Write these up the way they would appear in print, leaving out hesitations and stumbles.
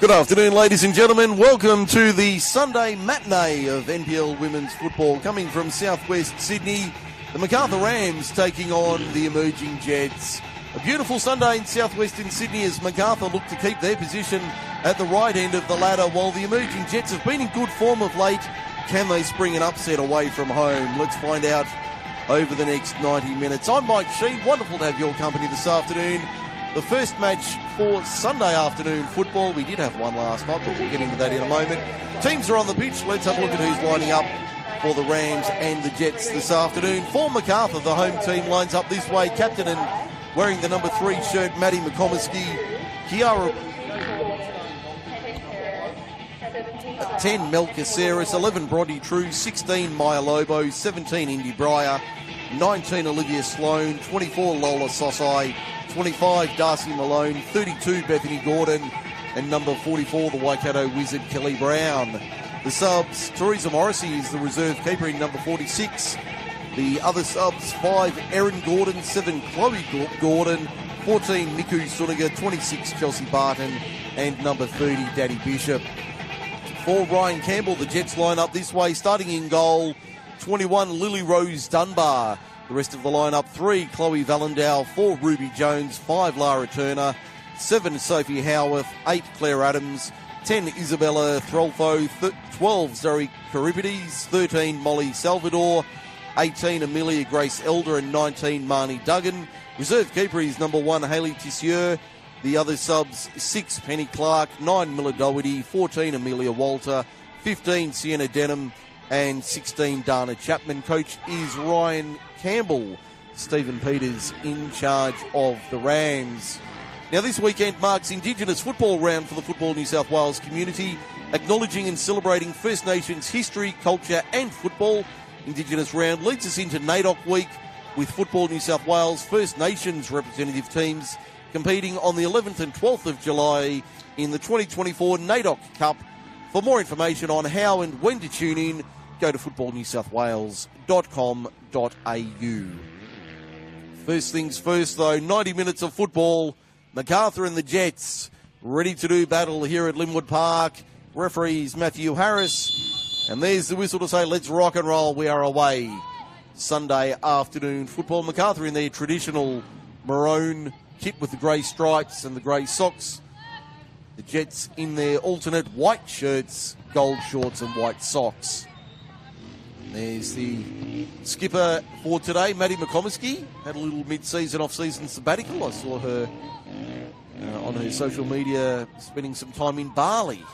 Good afternoon, ladies and gentlemen. Welcome to the Sunday matinee of NPL women's football. Coming from southwest Sydney, the Macarthur Rams taking on the emerging Jets. A beautiful Sunday in southwestern Sydney as Macarthur look to keep their position at the right end of the ladder, while the emerging Jets have been in good form of late. Can they spring an upset away from home? Let's find out over the next 90 minutes. I'm Mike Sheen. Wonderful to have your company this afternoon. The first match for Sunday afternoon football. We did have one last night, but we'll get into that in a moment. Teams are on the pitch. Let's have a look at who's lining up for the Rams and the Jets this afternoon. For Macarthur, the home team lines up this way. Captain and wearing the number 3 shirt, Maddie McComiskey. Kiara 10, Mel Caceres, 11, Bronte True, 16, Maya Lobo, 17, Indy Breyer, 19, Olivia Sloan, 24, Lola Sosai, 25, Darcy Malone, 32, Bethany Gordon, and number 44, the Waikato Wizard, Kelly Brown. The subs, Teresa Morrissey is the reserve keeper in number 46. The other subs, 5, Erin Gordon, 7, Chloe Gordon, 14, Niku Suniga, 26, Chelsea Barton, and number 30, Daddy Bishop. For Ryan Campbell, the Jets line up this way, starting in goal, 21, Lily Rose Dunbar. The rest of the lineup, 3, Chloe Vallendow, 4, Ruby Jones, 5, Lara Turner, 7, Sophie Howarth, 8, Claire Adams, 10, Isabella Throlfo, 12, Zoe Caribides, 13, Molly Salvador, 18, Amelia Grace Elder, and 19, Marnie Duggan. Reserve keeper is number 1, Hayley Tissier. The other subs, 6, Penny Clark, 9, Miller Doherty, 14, Amelia Walter, 15, Sienna Denham, and 16, Dana Chapman. Coach is Ryan Campbell. Stephen Peters in charge of the Rams. Now, this weekend marks Indigenous Football Round for the Football New South Wales community, acknowledging and celebrating First Nations history, culture and football. Indigenous Round leads us into NAIDOC Week with Football New South Wales First Nations representative teams competing on the 11th and 12th of July in the 2024 NAIDOC Cup. For more information on how and when to tune in, go to footballnewsouthwales.com.au. First things first, though, 90 minutes of football. Macarthur and the Jets ready to do battle here at Linwood Park. Referees Matthew Harris. And there's the whistle to say, let's rock and roll. We are away. Sunday afternoon football. Macarthur in their traditional maroon kit with the grey stripes and the grey socks. The Jets in their alternate white shirts, gold shorts and white socks. There's the skipper for today, Maddie McComiskey. Had a little mid-season, off-season sabbatical. I saw her on her social media spending some time in Bali.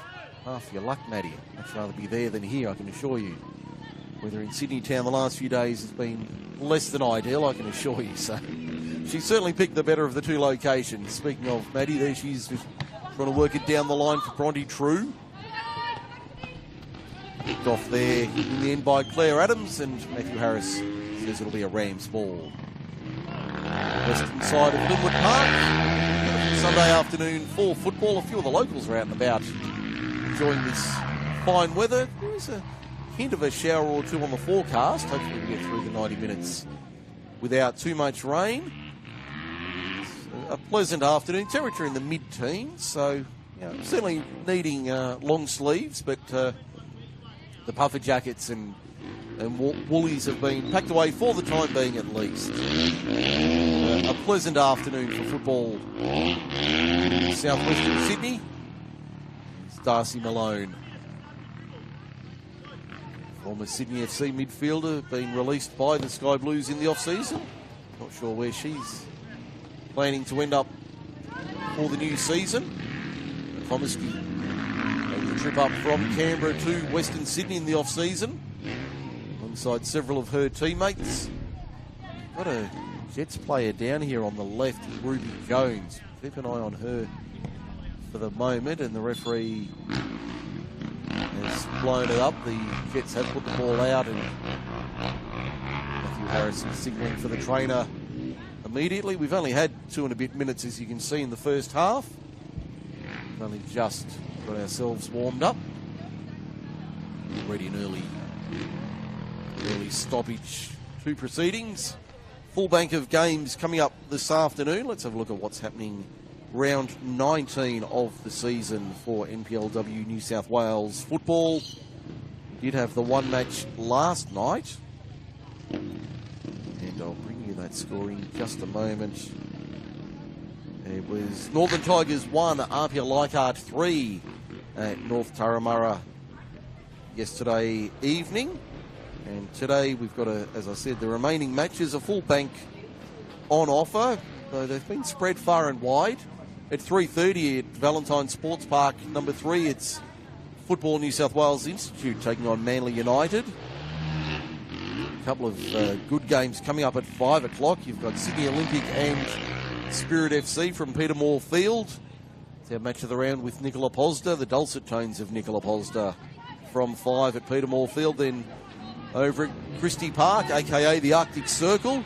Half your luck, Maddie. I'd rather be there than here, I can assure you. Weather in Sydney town the last few days has been less than ideal, I can assure you. So she certainly picked the better of the two locations. Speaking of Maddie, there she is just trying to work it down the line for Bronte True. Picked off there in the end by Claire Adams, and Matthew Harris says it'll be a Rams ball. Western side of Linwood Park. Sunday afternoon for football. A few of the locals are out and about enjoying this fine weather. There is a hint of a shower or two on the forecast. Hopefully we get through the 90 minutes without too much rain. It's a pleasant afternoon. Temperature in the mid-teens, so certainly needing long sleeves, but the puffer jackets and woolies have been packed away for the time being at least. A pleasant afternoon for football in southwestern Sydney. It's Darcy Malone, former Sydney FC midfielder, being released by the Sky Blues in the off-season. Not sure where she's planning to end up for the new season. Comiskey making the trip up from Canberra to Western Sydney in the off-season, alongside several of her teammates. Got a Jets player down here on the left, Ruby Jones. Keep an eye on her for the moment, and the referee has blown it up. The Jets have put the ball out, and Matthew Harris is signalling for the trainer immediately. We've only had 2 and a bit minutes, as you can see, in the first half. We've only just got ourselves warmed up. Already an early stoppage to proceedings. Full bank of games coming up this afternoon. Let's have a look at what's happening round 19 of the season for NPLW New South Wales football. Did have the one match last night, and I'll bring you that score in just a moment. It was Northern Tigers 1, RPL Leichhardt 3 at North Turramurra yesterday evening. And today we've got, as I said, the remaining matches, a full bank on offer, though they've been spread far and wide. At 3:30 at Valentine Sports Park, number 3, it's Football New South Wales Institute taking on Manly United. A couple of good games coming up at 5 o'clock. You've got Sydney Olympic and Spirit FC from Peter Moore Field. It's our match of the round with Nicola Posda, the dulcet tones of Nicola Posda from 5 at Peter Moore Field. Then over at Christie Park, aka the Arctic Circle,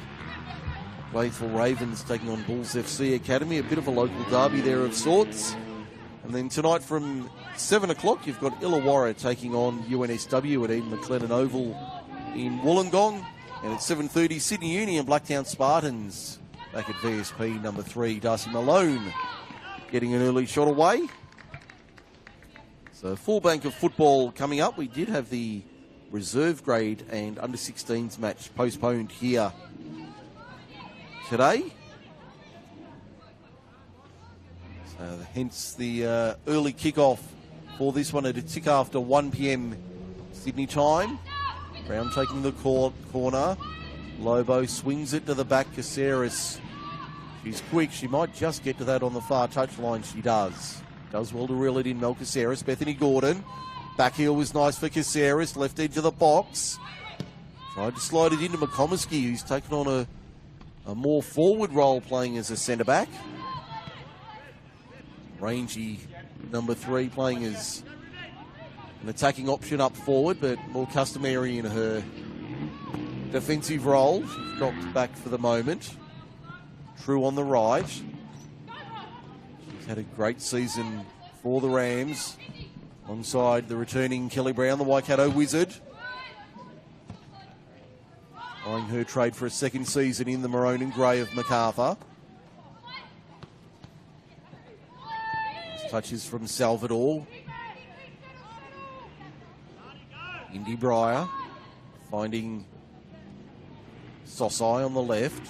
Faithful Ravens taking on Bulls FC Academy, a bit of a local derby there of sorts. And then tonight from 7 o'clock, you've got Illawarra taking on UNSW at Eden McLennan Oval in Wollongong. And at 7:30, Sydney Uni and Blacktown Spartans back at VSP number 3. Darcy Malone getting an early shot away. So full bank of football coming up. We did have the reserve grade and under 16s match postponed here today. So hence the early kickoff for this one at a tick after 1 p.m. Sydney time. Brown taking the corner. Lobo swings it to the back. Caceres, she's quick. She might just get to that on the far touchline. She does. Does well to reel it in, Mel Caceres. Bethany Gordon. Back heel was nice for Caceres. Left edge of the box. Tried to slide it into McComiskey, who's taken on a more forward role playing as a centre-back. Rangy, number 3, playing as an attacking option up forward, but more customary in her defensive role. She's dropped back for the moment. True on the right. She's had a great season for the Rams, alongside the returning Kelly Brown, the Waikato Wizard. Eyeing her trade for a second season in the maroon and grey of Macarthur. Touches from Salvador. Indy Breyer finding Sosai on the left.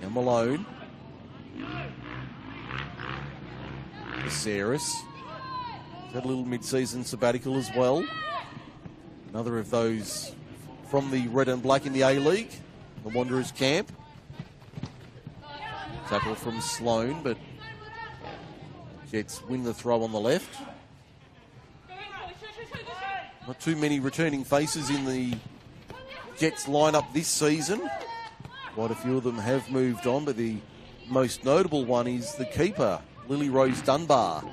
Now Malone. Caceres. Had a little mid-season sabbatical as well. Another of those from the red and black in the A-League, the Wanderers camp. Tackle from Sloan, but Jets win the throw on the left. Not too many returning faces in the Jets lineup this season. Quite a few of them have moved on, but the most notable one is the keeper, Lily Rose Dunbar,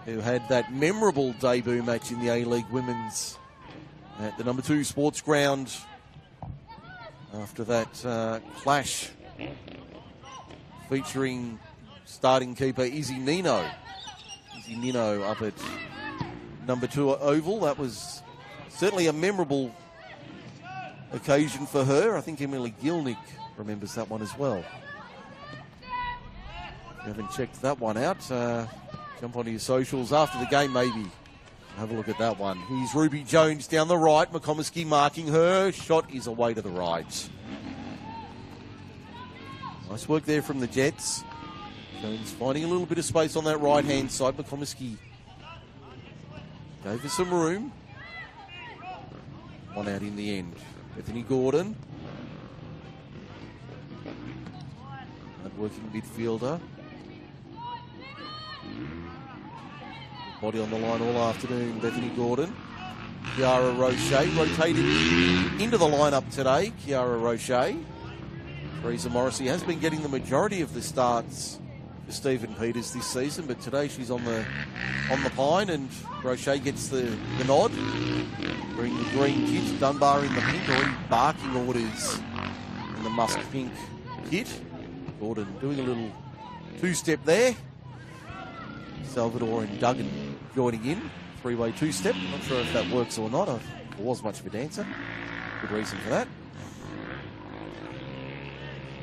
who had that memorable debut match in the A-League Women's at the number 2 sports ground after that clash featuring starting keeper Izzy Nino. Izzy Nino up at number 2 Oval. That was certainly a memorable occasion for her. I think Emily Gilnick remembers that one as well. If you haven't checked that one out, jump onto your socials after the game maybe. Have a look at that one. Here's Ruby Jones down the right. McComiskey marking her. Shot is away to the right. Nice work there from the Jets. Jones finding a little bit of space on that right-hand side. McComiskey gave her some room. One out in the end. Bethany Gordon. That working midfielder. Body on the line all afternoon, Bethany Gordon. Kiara Roche rotated into the lineup today. Kiara Roche. Teresa Morrissey has been getting the majority of the starts for Stephen Peters this season, but today she's on the pine, and Roche gets the nod. Wearing the green kit, Dunbar in the pink, already barking orders in the musk pink kit. Gordon doing a little two-step there. Salvador and Duggan joining in. Three-way two-step. Not sure if that works or not. There was much of a dancer. Good reason for that.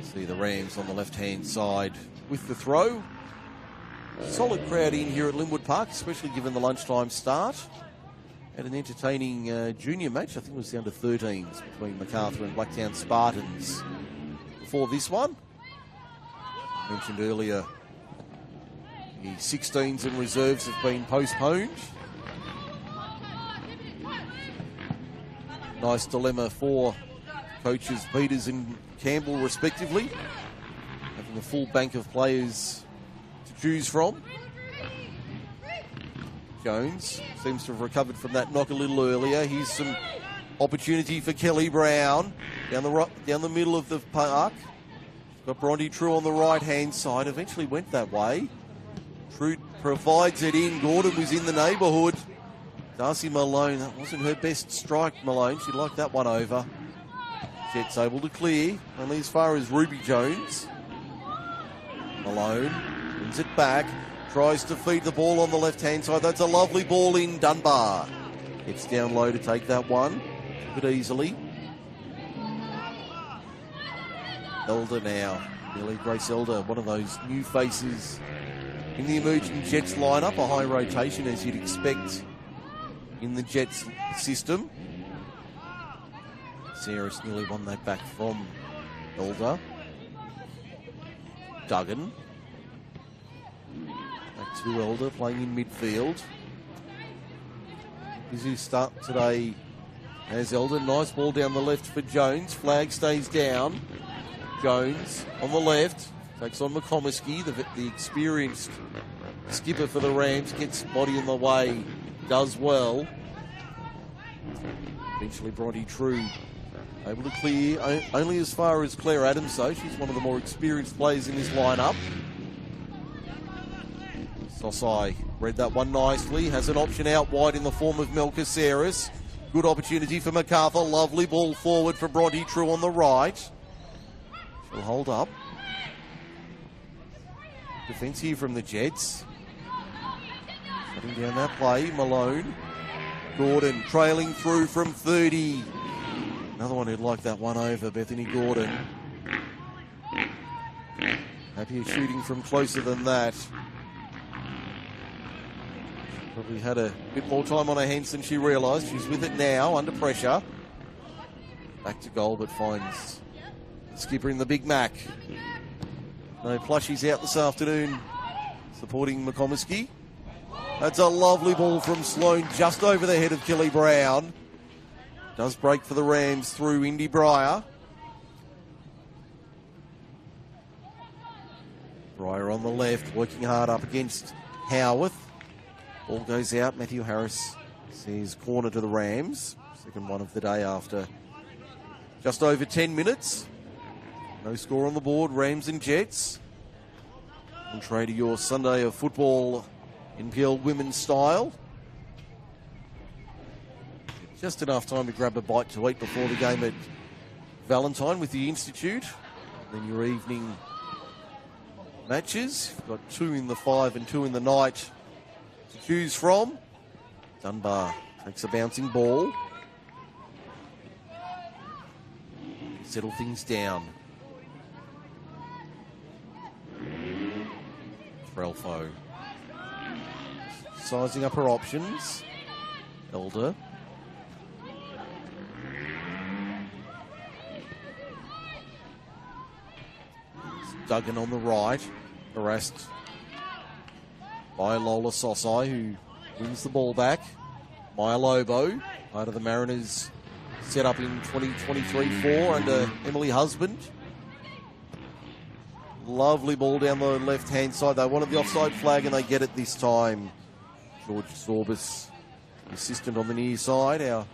See the Rams on the left-hand side with the throw. Solid crowd in here at Linwood Park, especially given the lunchtime start. Had an entertaining junior match, I think it was the under-13s between Macarthur and Blacktown Spartans before this one. Mentioned earlier, the 16s and reserves have been postponed. Nice dilemma for coaches Peters and Campbell respectively, having a full bank of players to choose from. Jones seems to have recovered from that knock a little earlier. Here's some opportunity for Kelly Brown down the middle of the park. Got Bronte True on the right-hand side. Eventually went that way. True provides it in. Gordon was in the neighbourhood. Darcy Malone, that wasn't her best strike, Malone. She liked that one over. Jets able to clear, only as far as Ruby Jones. Malone brings it back. Tries to feed the ball on the left-hand side. That's a lovely ball in. Dunbar gets down low to take that one. Took it easily. Elder now. Nearly Grace Elder, one of those new faces in the emerging Jets lineup. A high rotation as you'd expect in the Jets system. Sarah's nearly won that back from Elder. Duggan. Back to Elder, playing in midfield. Busy start today as Elder. Nice ball down the left for Jones. Flag stays down. Jones on the left. Takes on McComiskey, the experienced skipper for the Rams. Gets body in the way. Does well. Eventually Bronte True able to clear. Only as far as Claire Adams though. She's one of the more experienced players in this lineup. Sosai read that one nicely. Has an option out wide in the form of Melchiseris. Good opportunity for Macarthur. Lovely ball forward for Bronte True on the right. She'll hold up. Defence here from the Jets. Shutting down that play. Malone. Gordon trailing through from 30. Another one who'd like that one over, Bethany Gordon. Happier shooting from closer than that. Probably had a bit more time on her hands than she realised. She's with it now, under pressure. Back to goal, but finds the skipper in the Big Mac. No plushies out this afternoon, supporting McComiskey. That's a lovely ball from Sloane, just over the head of Kelly Brown. Does break for the Rams through Indy Breyer. Breyer on the left, working hard up against Howarth. Ball goes out. Matthew Harris says corner to the Rams. Second one of the day after just over 10 minutes. No score on the board. Rams and Jets. Contrary to your Sunday of football NPL women's style. Just enough time to grab a bite to eat before the game at Valentine with the Institute. Then your evening matches. You've got 2 in the 5 and 2 in the night to choose from. Dunbar takes a bouncing ball. Settle things down. Trelfo sizing up her options. Elder. Duggan on the right, harassed by Lola Sosai, who wins the ball back. Maya Lobo, part of the Mariners set up in 2023-4 under Emily Husband. Lovely ball down the left-hand side. They wanted the offside flag and they get it this time. George Sorbis, assistant on the near side, our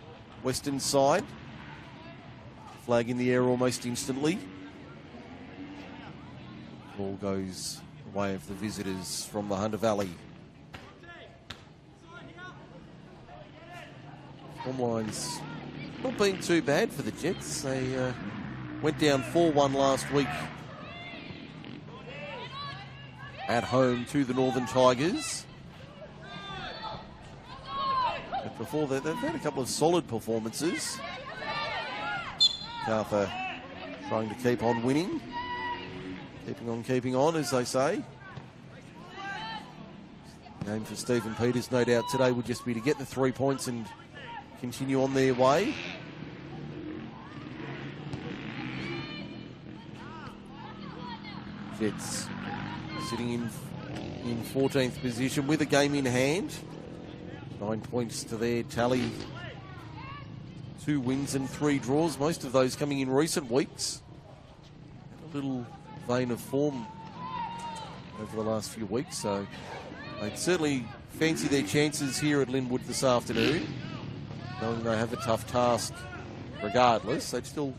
western side. Flag in the air almost instantly. Ball goes the way of the visitors from the Hunter Valley. Form line's not been too bad for the Jets. They went down 4-1 last week at home to the Northern Tigers. But before that, they've had a couple of solid performances. Macarthur trying to keep on winning. Keeping on, as they say. Game for Stephen Peters, no doubt, today would just be to get the 3 points and continue on their way. Jets sitting in 14th position with a game in hand. 9 points to their tally. 2 wins and 3 draws, most of those coming in recent weeks. A little vein of form over the last few weeks, so they'd certainly fancy their chances here at Linwood this afternoon. Knowing they have a tough task regardless, they'd still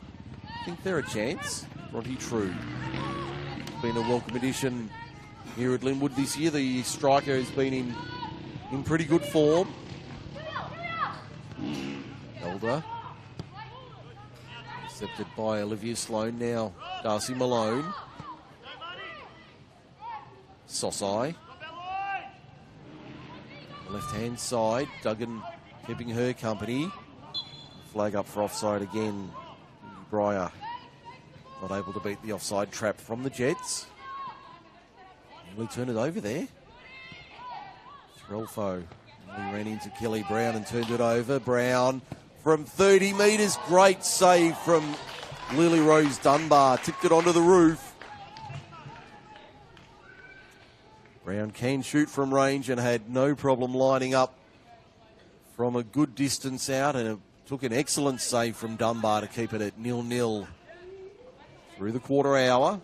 think they're a chance. Bronte True. Been a welcome addition here at Linwood this year. The striker has been in pretty good form. Elder. Intercepted by Olivia Sloan. Now Darcy Malone. Sosai. Left-hand side. Duggan keeping her company. Flag up for offside again. Breyer not able to beat the offside trap from the Jets. Nearly turn it over there. Threlfo ran into Kelly Brown and turned it over. Brown from 30 metres. Great save from Lily Rose Dunbar. Tipped it onto the roof. Brown can shoot from range and had no problem lining up from a good distance out, and it took an excellent save from Dunbar to keep it at 0-0 through the quarter hour.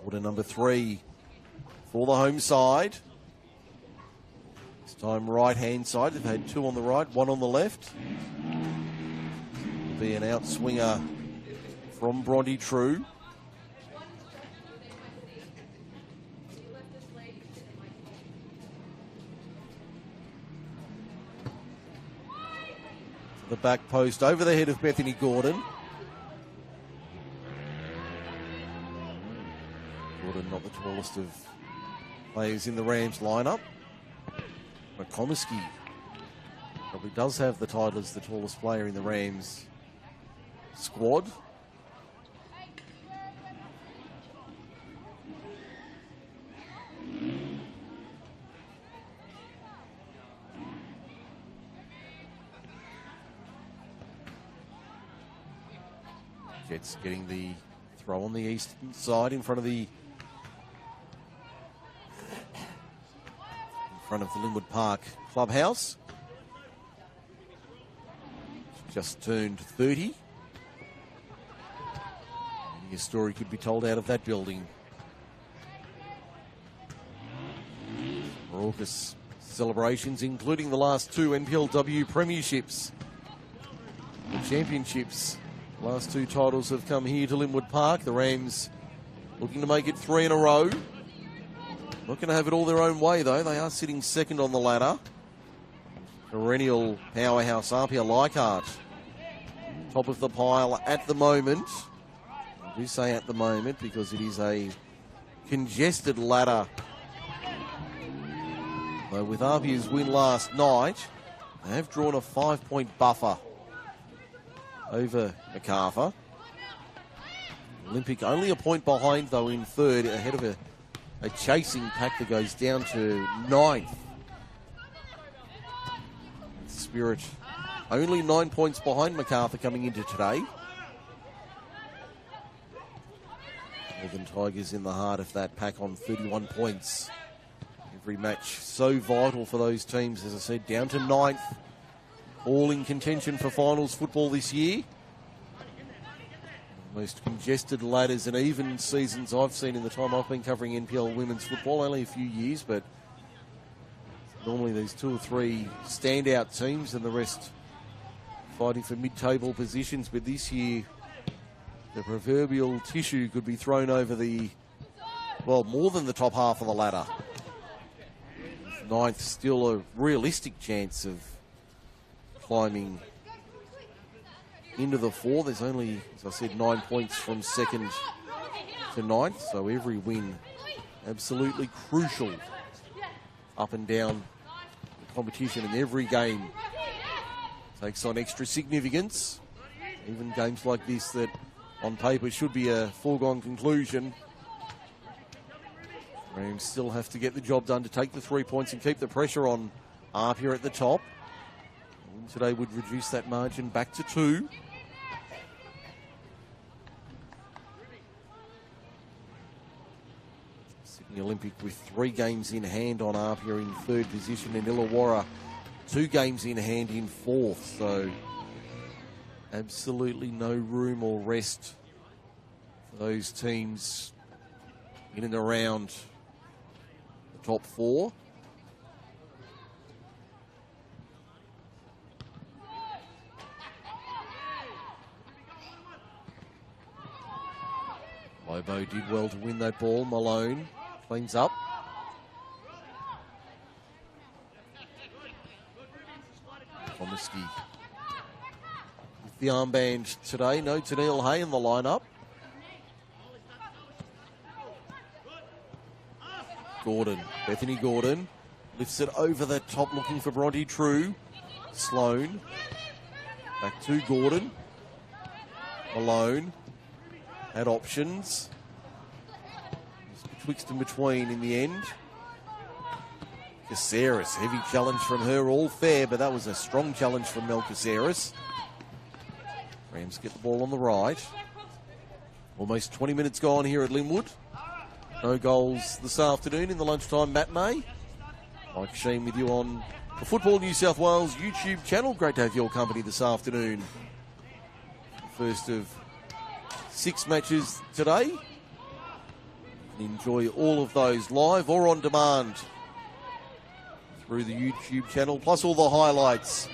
Quarter number 3 for the home side. This time right-hand side. They've had 2 on the right, 1 on the left. It'll be an outswinger from Bronte True. The back post over the head of Bethany Gordon. Gordon not the tallest of players in the Rams lineup. McComiskey probably does have the title as the tallest player in the Rams squad. Jets getting the throw on the eastern side in front of the Linwood Park clubhouse. Just turned 30. A story could be told out of that building. Raucous celebrations, including the last 2 NPLW premierships, the championships. Last 2 titles have come here to Linwood Park. The Rams looking to make it 3 in a row. Not going to have it all their own way, though. They are sitting second on the ladder. Perennial powerhouse Arpia Leichhardt, top of the pile at the moment. I do say at the moment because it is a congested ladder. Though with Arpia's win last night, they have drawn a 5-point buffer over Macarthur. Olympic only a point behind, though, in third, ahead of a chasing pack that goes down to 9th. Spirit only 9 points behind Macarthur coming into today. Northern Tigers in the heart of that pack on 31 points. Every match so vital for those teams, as I said, down to 9th. All in contention for finals football this year. Most congested ladders and even seasons I've seen in the time I've been covering NPL women's football. Only a few years, but normally there's 2 or 3 standout teams and the rest fighting for mid-table positions. But this year, the proverbial tissue could be thrown over the, well, more than the top half of the ladder. 9th still a realistic chance of climbing into the 4. There's only, as I said, 9 points from 2nd to 9th, so every win absolutely crucial up and down the competition, and every game takes on extra significance. Even games like this that on paper should be a foregone conclusion Rams still have to get the job done to take the 3 points and keep the pressure on Apia at the top. And today would reduce that margin back to 2. Sydney Olympic with 3 games in hand on Apia in 3rd position, and Illawarra 2 games in hand in 4th. So absolutely no room or rest for those teams in and around the top 4. Lobo did well to win that ball. Malone cleans up. Tomiski with the armband today. No Tennille Hay in the lineup. Gordon, Bethany Gordon lifts it over the top looking for Bronte True. Sloan. Back to Gordon. Malone had options. Betwixt and between in the end. Caceres, heavy challenge from her, all fair, but that was a strong challenge from Mel Caceres. Rams get the ball on the right. Almost 20 minutes gone here at Linwood. No goals this afternoon in the lunchtime matinee. Mike Sheen with you on the Football New South Wales YouTube channel. Great to have your company this afternoon. First of 6 matches today. You can enjoy all of those live or on demand through the YouTube channel, plus all the highlights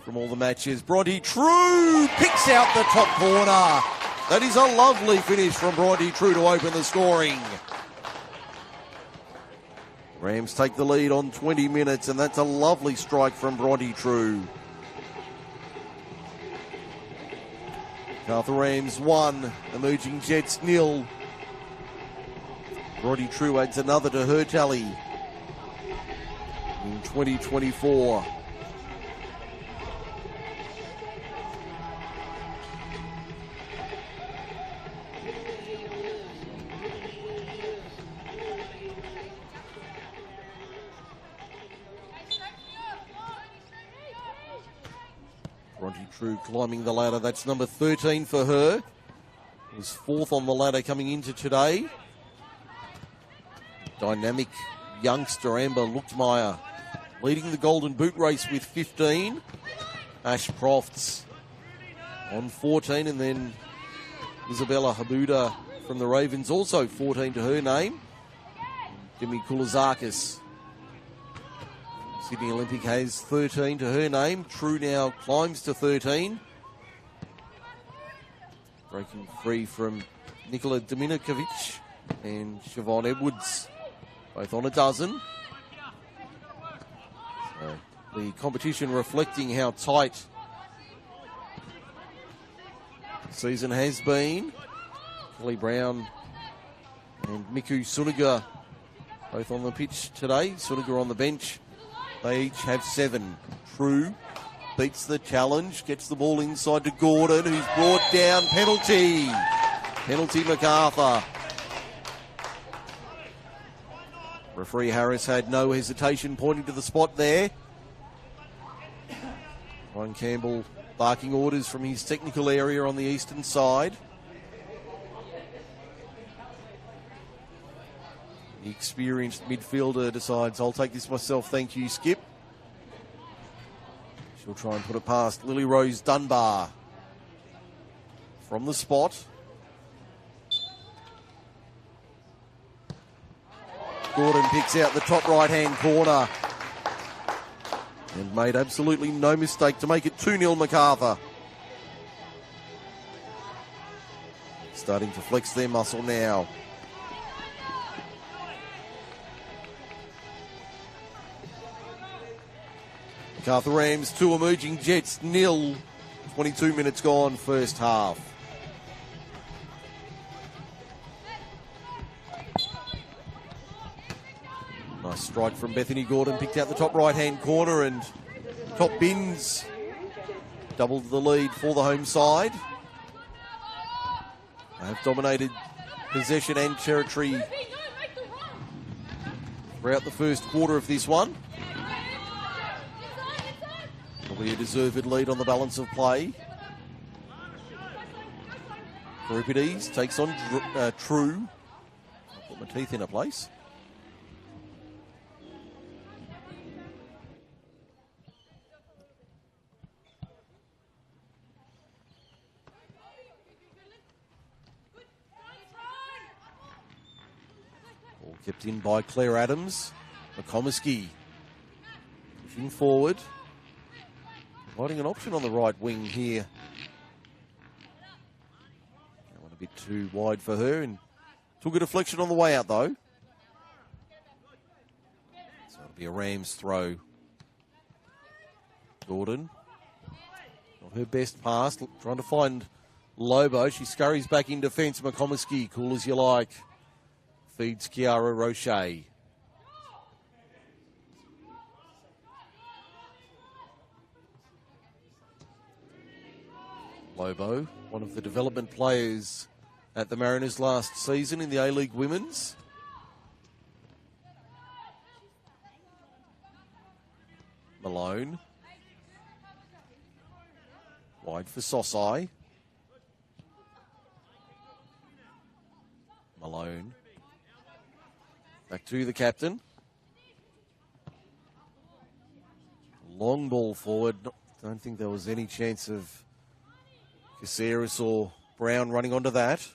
from all the matches. Bronte True picks out the top corner. That is a lovely finish from Bronte True to open the scoring. Rams take the lead on 20 minutes, and that's a lovely strike from Bronte True. Macarthur Rams 1, Emerging Jets 0. Bronte True adds another to her tally in 2024. Bronte True climbing the ladder. That's number 13 for her. Was 4th on the ladder coming into today. Dynamic youngster Amber Luchtmeyer leading the Golden Boot race with 15. Ash Crofts on 14, and then Isabella Habuda from the Ravens, also 14 to her name. Demi Koulazakis, Sydney Olympic, has 13 to her name. True now climbs to 13. Breaking free from Nikola Dominikovic and Siobhan Edwards, both on a dozen. So the competition reflecting how tight the season has been. Kelly Brown and Miku Suniga both on the pitch today. Suniga on the bench. They each have 7. True beats the challenge, gets the ball inside to Gordon, who's brought down. Penalty. Penalty Macarthur. Referee Harris had no hesitation pointing to the spot there. Ryan Campbell barking orders from his technical area on the eastern side. The experienced midfielder decides, I'll take this myself, thank you, Skip. She'll try and put it past Lily Rose Dunbar from the spot. Gordon picks out the top right-hand corner and made absolutely no mistake to make it 2-0 Macarthur. Starting to flex their muscle now. Macarthur Rams 2, Emerging Jets 0. 22 minutes gone, first half. Nice strike from Bethany Gordon, picked out the top right-hand corner, and Top Bins doubled the lead for the home side. They have dominated possession and territory throughout the first quarter of this one. Probably a deserved lead on the balance of play. Euripides takes on True. I'll put my teeth in a place. All kept in by Claire Adams. McComiskey pushing forward. Providing an option on the right wing here. That one a bit too wide for her and took a deflection on the way out though. So it'll be a Rams throw. Gordon. Not her best pass. Trying to find Lobo. She scurries back in defence. McComiskey, cool as you like. Feeds Kiara Roche. Lobo, one of the development players at the Mariners last season in the A-League Women's. Malone. Wide for Sosai. Malone. Back to the captain. Long ball forward. Don't think there was any chance of Caceres or Brown running onto that.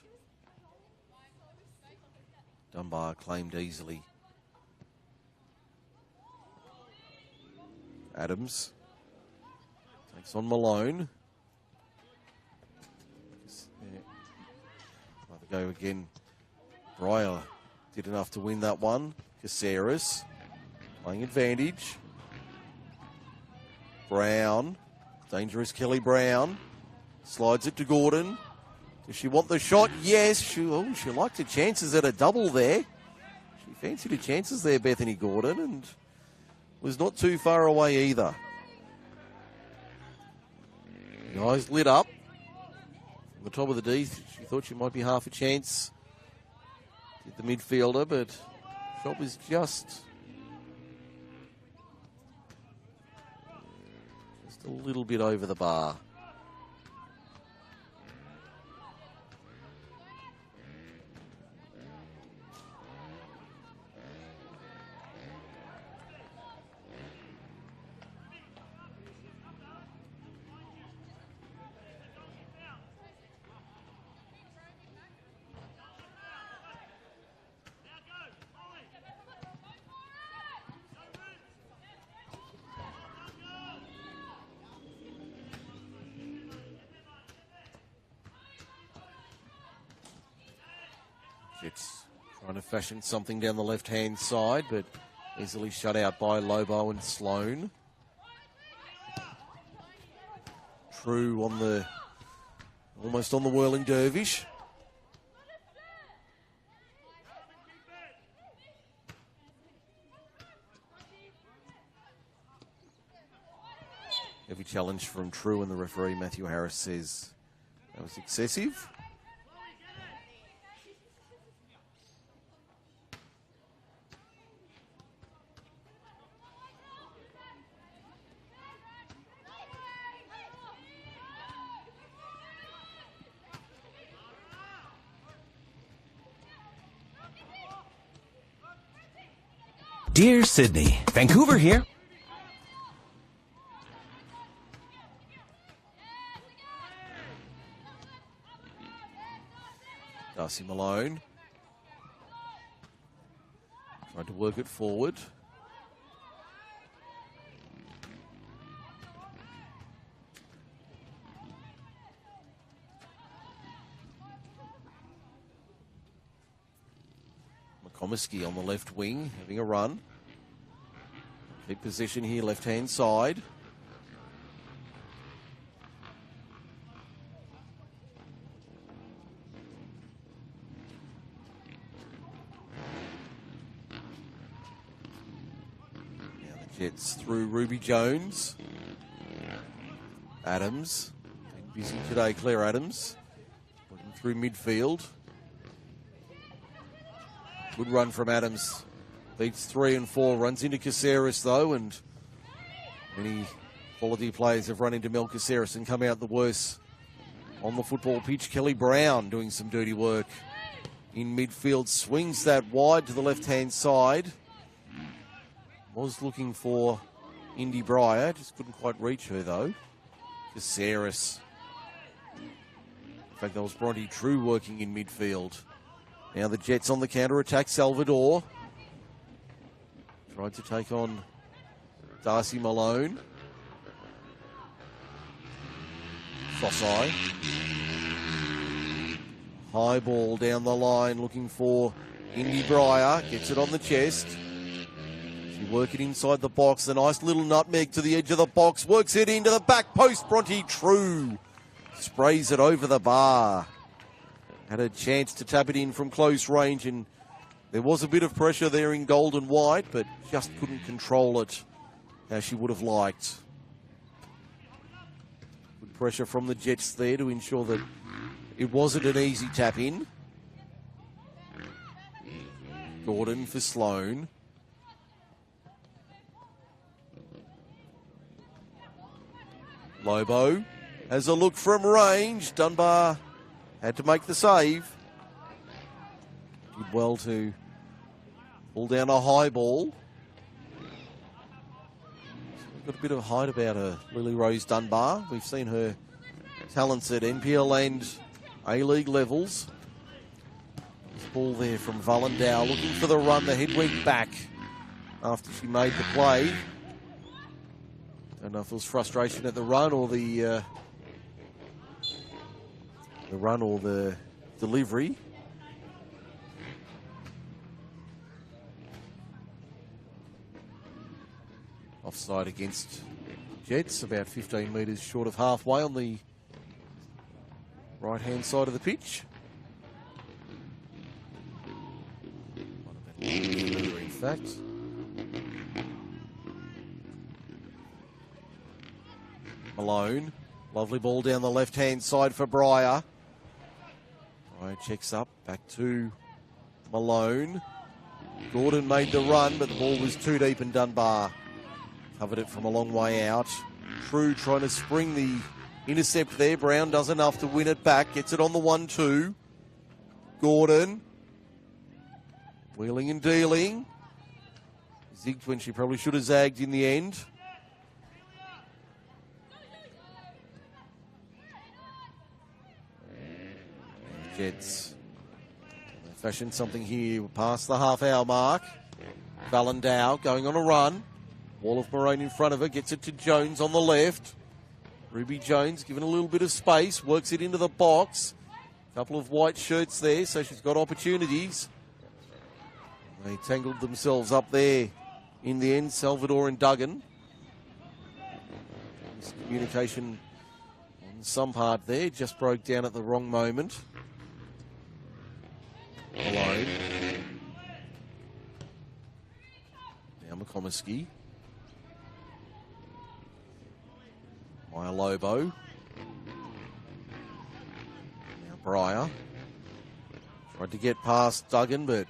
Dunbar claimed easily. Adams takes on Malone. Another go again. Breyer did enough to win that one. Caceres playing advantage. Brown, dangerous Kelly Brown. Slides it to Gordon. Does she want the shot? Yes. She liked her chances at a double there. She fancied her chances there, Bethany Gordon, and was not too far away either. The eyes lit up. From the top of the D, she thought she might be half a chance. Did the midfielder, but shot was just a little bit over the bar. Jets trying to fashion something down the left-hand side, but easily shut out by Lobo and Sloan. True on the, almost on the whirling dervish. Heavy challenge from True, and the referee Matthew Harris says that was excessive. Dear Sydney, Vancouver here. Darcy Malone trying to work it forward. McComiskey on the left wing, having a run. Keep position here, left-hand side. Now the Jets through Ruby Jones. Adams, been busy today, Claire Adams. Looking through midfield. Good run from Adams Beats 3 and 4. Runs into Caceres, though, and many quality players have run into Mel Caceres and come out the worst on the football pitch. Kelly Brown doing some dirty work in midfield. Swings that wide to the left-hand side. Was looking for Indy Breyer. Just couldn't quite reach her, though. Caceres. In fact, that was Bronte True working in midfield. Now the Jets on the counter-attack. Salvador tried to take on Darcy Malone. Fossai. High ball down the line looking for Indy Breyer. Gets it on the chest. She work it inside the box. A nice little nutmeg to the edge of the box. Works it into the back post. Bronte True sprays it over the bar. Had a chance to tap it in from close range, and there was a bit of pressure there in gold and white, but just couldn't control it as she would have liked. Good pressure from the Jets there to ensure that it wasn't an easy tap in. Gordon for Sloane. Lobo has a look from range. Dunbar had to make the save. Did well to pull down a high ball. Got a bit of height about her, Lily Rose Dunbar. We've seen her talents at NPL and A-League levels. This ball there from Vallendow looking for the run. The head went back after she made the play. Don't know if it was frustration at the run or the delivery. Offside against Jets, about 15 metres short of halfway on the right-hand side of the pitch. In fact. Malone, lovely ball down the left-hand side for Breyer. Breyer checks up, back to Malone. Gordon made the run, but the ball was too deep and Dunbar covered it from a long way out. True trying to spring the intercept there. Brown does enough to win it back. Gets it on the 1-2. Gordon. Wheeling and dealing. Zigged when she probably should have zagged in the end. Jets fashioned something here past the half-hour mark. Vallendow going on a run. Wall of Maroon in front of her. Gets it to Jones on the left. Ruby Jones given a little bit of space. Works it into the box. Couple of white shirts there, so she's got opportunities. They tangled themselves up there in the end, Salvador and Duggan. Miscommunication on some part there. Just broke down at the wrong moment. Malone. Now McComiskey. Maya Lobo. Now Breyer. Tried to get past Duggan, but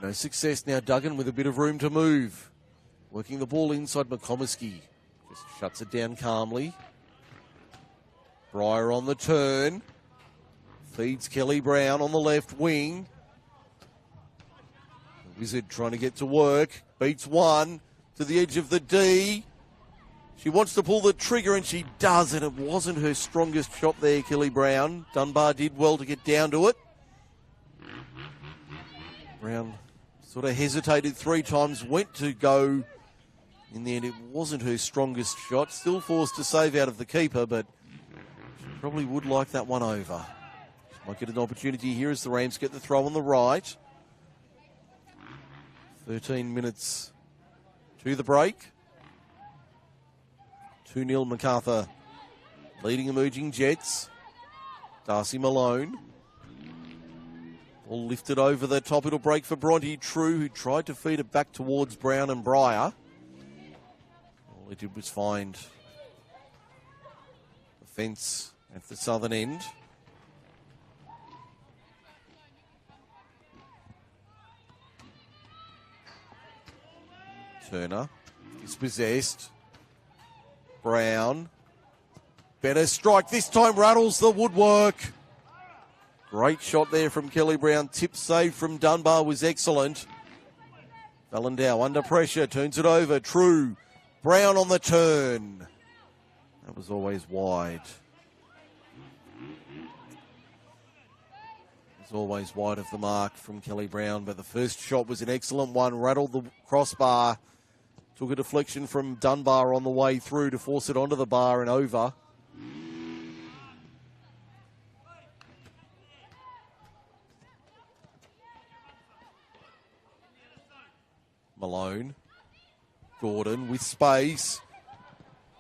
no success. Now Duggan with a bit of room to move. Working the ball inside McComiskey. Just shuts it down calmly. Breyer on the turn. Feeds Kelly Brown on the left wing. The Wizard trying to get to work. Beats one to the edge of the D. She wants to pull the trigger and she does, and it wasn't her strongest shot there, Kelly Brown. Dunbar did well to get down to it. Brown sort of hesitated 3 times, went to go. In the end, it wasn't her strongest shot. Still forced to save out of the keeper, but she probably would like that one over. Might get an opportunity here as the Rams get the throw on the right. 13 minutes to the break. 2-0 Macarthur leading emerging Jets. Darcy Malone. Ball lifted over the top. It'll break for Bronte True, who tried to feed it back towards Brown and Breyer. All he did was find the fence at the southern end. Turner is possessed. Brown. Better strike. This time rattles the woodwork. Great shot there from Kelly Brown. Tip save from Dunbar was excellent. Valendau under pressure. Turns it over. True. Brown on the turn. That was always wide. It was always wide of the mark from Kelly Brown, but the first shot was an excellent one. Rattled the crossbar. Took a deflection from Dunbar on the way through to force it onto the bar and over. Malone. Gordon with space.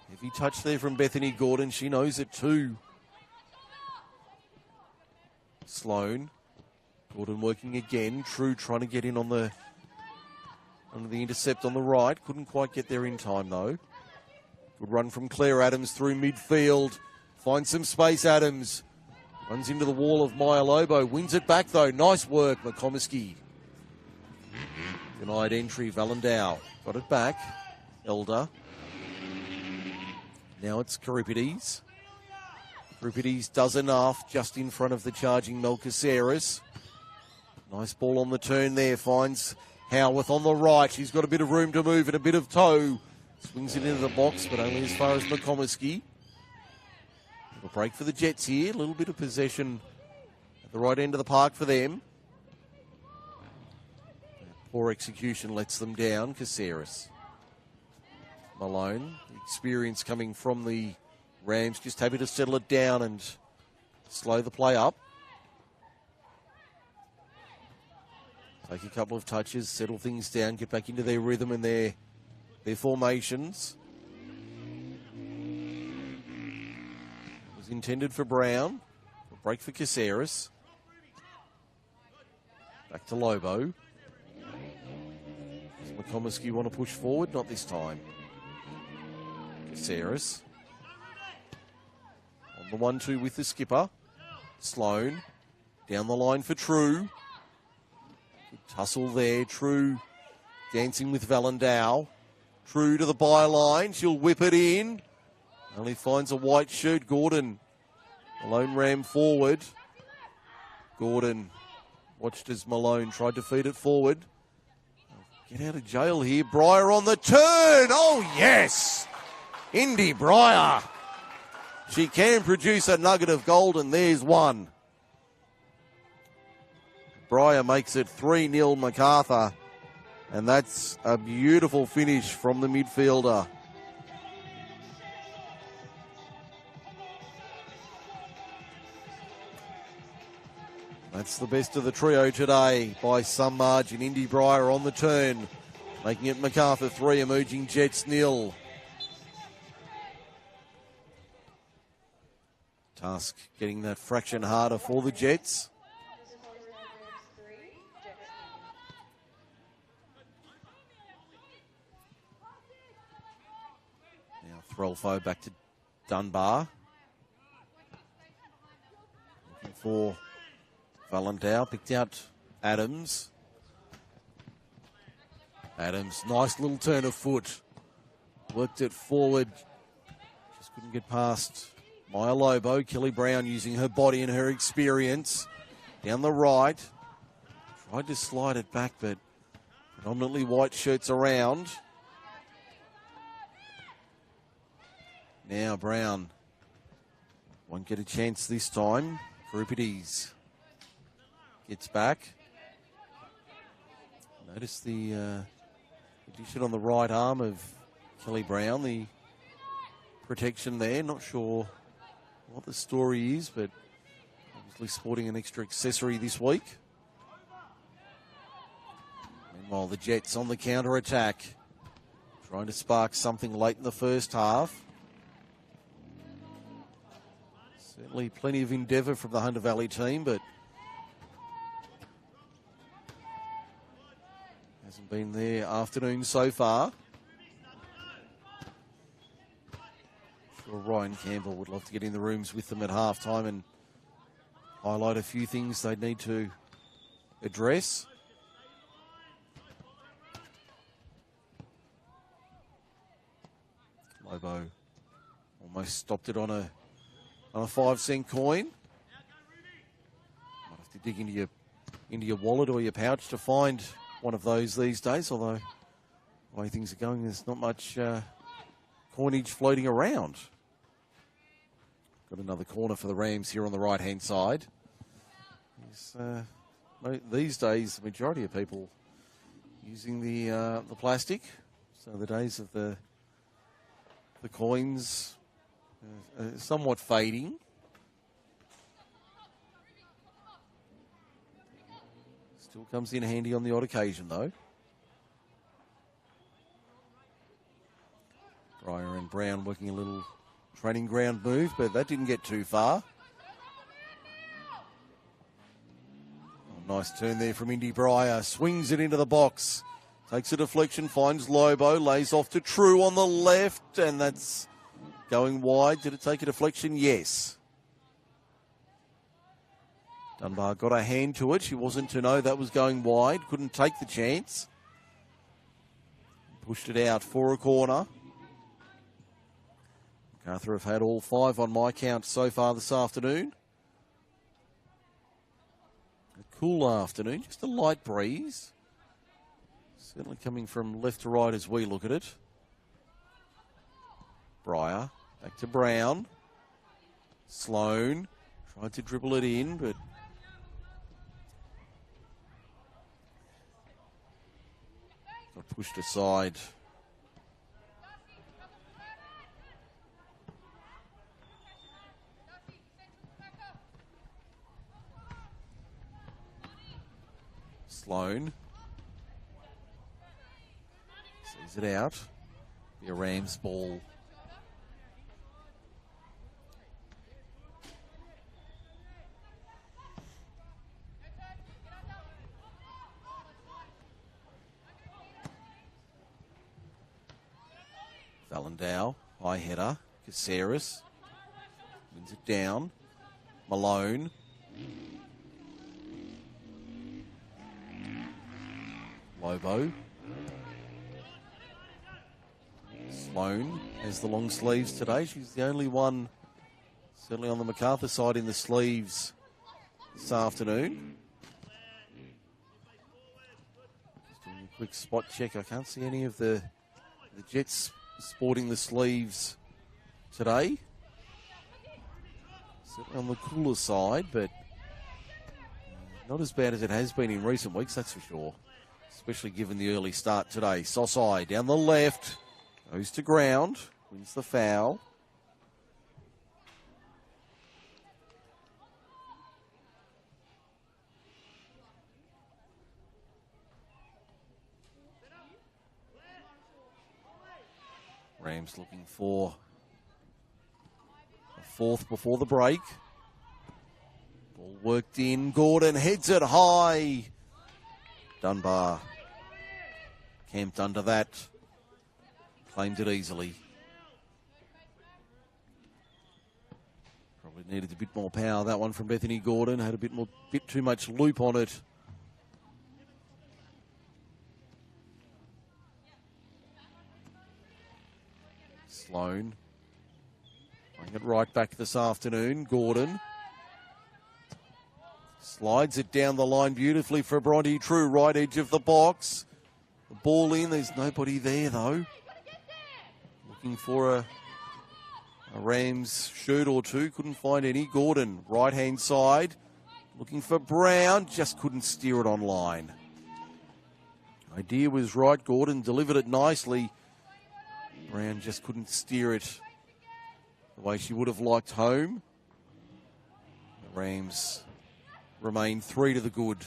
Heavy touch there from Bethany Gordon. She knows it too. Sloan. Gordon working again. True trying to get in on the under the intercept on the right. Couldn't quite get there in time though. Good run from Claire Adams through midfield. Finds some space, Adams. Runs into the wall of Maya Lobo. Wins it back though. Nice work, McComiskey. Denied entry, Valendau. Got it back. Elder. Now it's Caripides. Caripides does enough just in front of the charging Melchiseris. Nice ball on the turn there. Finds Howarth on the right. She's got a bit of room to move and a bit of toe. Swings it into the box, but only as far as McComiskey. Little break for the Jets here. A little bit of possession at the right end of the park for them. Poor execution lets them down. Caceres. Malone. The experience coming from the Rams. Just happy to settle it down and slow the play up. Take a couple of touches, settle things down, get back into their rhythm and their formations. It was intended for Brown. A break for Caceres. Back to Lobo. Does McComiskey want to push forward? Not this time. Caceres. On the 1-2 with the skipper. Sloan. Down the line for True. Tussle there. True dancing with Valendau. True to the byline. She'll whip it in. Only finds a white shirt. Gordon. Malone ram forward. Gordon watched as Malone tried to feed it forward. Get out of jail here. Breyer on the turn. Oh, yes. Indy Breyer. She can produce a nugget of gold, and there's one. Breyer makes it 3-0 Macarthur. And that's a beautiful finish from the midfielder. That's the best of the trio today by some margin. Indy Breyer on the turn, making it Macarthur 3, Emerging Jets 0. Task getting that fraction harder for the Jets. Now Threlfo back to Dunbar. Looking for Valendau, picked out Adams. Adams, nice little turn of foot. Worked it forward. Just couldn't get past Maya Lobo. Kelly Brown using her body and her experience. Down the right. Tried to slide it back, but predominantly white shirts around. Now Brown won't get a chance this time. Caripides gets back. Notice the addition on the right arm of Kelly Brown. The protection there. Not sure what the story is, but obviously sporting an extra accessory this week. Meanwhile, the Jets on the counter-attack. Trying to spark something late in the first half. Certainly plenty of endeavour from the Hunter Valley team, but hasn't been their afternoon so far. Sure, Ryan Campbell would love to get in the rooms with them at halftime and highlight a few things they need to address. Lobo almost stopped it on a 5-cent coin. Might have to dig into your wallet or your pouch to find one of those these days, although the way things are going, there's not much coinage floating around. Got another corner for the Rams here on the right-hand side. These days, the majority of people using the plastic, so the days of the coins are somewhat fading. Still comes in handy on the odd occasion, though. Breyer and Brown working a little training ground move, but that didn't get too far. Oh, nice turn there from Indy Breyer. Swings it into the box. Takes a deflection, finds Lobo, lays off to True on the left, and that's going wide. Did it take a deflection? Yes. Dunbar got a hand to it. She wasn't to know that was going wide. Couldn't take the chance. Pushed it out for a corner. Macarthur have had all 5 on my count so far this afternoon. A cool afternoon, just a light breeze. Certainly coming from left to right as we look at it. Breyer, back to Brown. Sloan, tried to dribble it in, but got pushed aside. Sloan sees it out. Be a Rams ball. Valendow, high header. Caceres wins it down. Malone. Lobo. Sloan has the long sleeves today. She's the only one, certainly on the Macarthur side, in the sleeves this afternoon. Just doing a quick spot check. I can't see any of the Jets sporting the sleeves today. Certainly on the cooler side, but not as bad as it has been in recent weeks, that's for sure. Especially given the early start today. Sosai down the left. Goes to ground. Wins the foul. Rams looking for a 4th before the break. Ball worked in. Gordon heads it high. Dunbar camped under that. Claimed it easily. Probably needed a bit more power, that one from Bethany Gordon. Had a bit too much loop on it. Sloan. Playing it right back this afternoon. Gordon. Slides it down the line beautifully for Bronte True, right edge of the box. The ball in, there's nobody there though. Looking for a Rams shirt or two, couldn't find any. Gordon, right hand side, looking for Brown, just couldn't steer it on line. Idea was right, Gordon delivered it nicely. Brown just couldn't steer it the way she would have liked home. The Rams remain 3 to the good.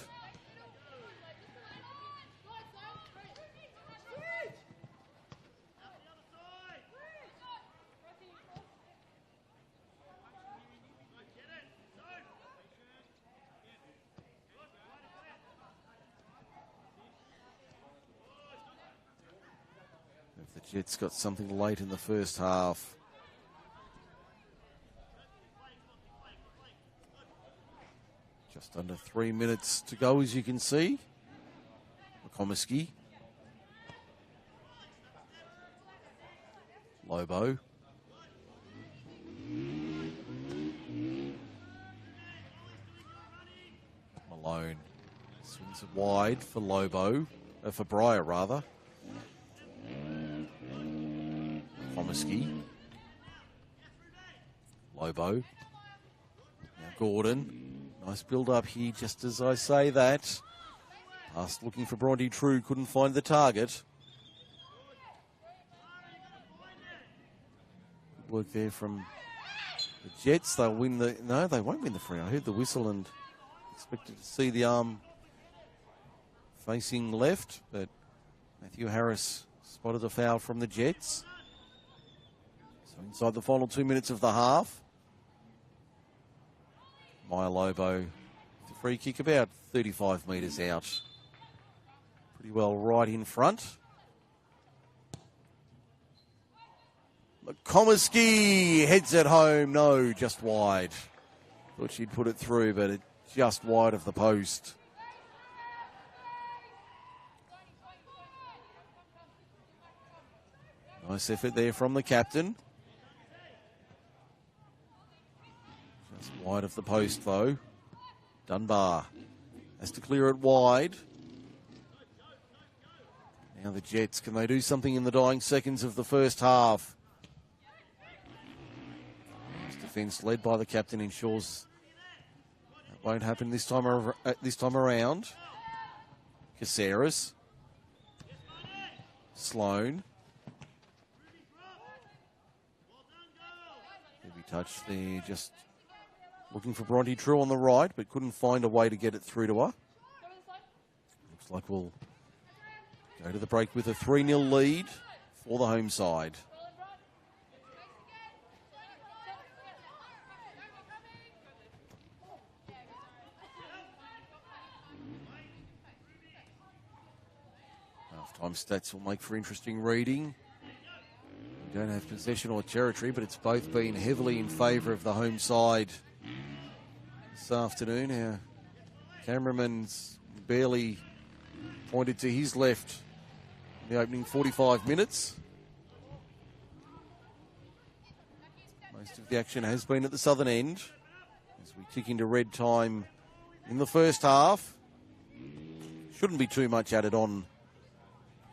If the Jets got something late in the first half. Just under 3 minutes to go, as you can see. McComiskey Lobo. Malone swings it wide for Lobo, for Breyer rather. Comiskey. Lobo. Now Gordon. Nice build up here, just as I say that. Pass looking for Bronte True, couldn't find the target. Good work there from the Jets. They'll win the... No, they won't win the free. I heard the whistle and expected to see the arm facing left, but Matthew Harris spotted a foul from the Jets. So inside the final 2 minutes of the half. Maya Lobo, the free kick about 35 metres out. Pretty well right in front. Comiskey heads it home. No, just wide. Thought she'd put it through, but it just wide of the post. Nice effort there from the captain. Just wide of the post, though. Dunbar has to clear it wide. Now the Jets, can they do something in the dying seconds of the first half? This defence led by the captain ensures that won't happen this time around. Caceres. Sloan. Heavy touch there, just looking for Bronte True on the right, but couldn't find a way to get it through to her. Looks like we'll go to the break with a 3-0 lead for the home side. Half-time stats will make for interesting reading. We don't have possession or territory, but it's both been heavily in favour of the home side this afternoon. Our cameraman's barely pointed to his left in the opening 45 minutes. Most of the action has been at the southern end as we tick into red time in the first half. Shouldn't be too much added on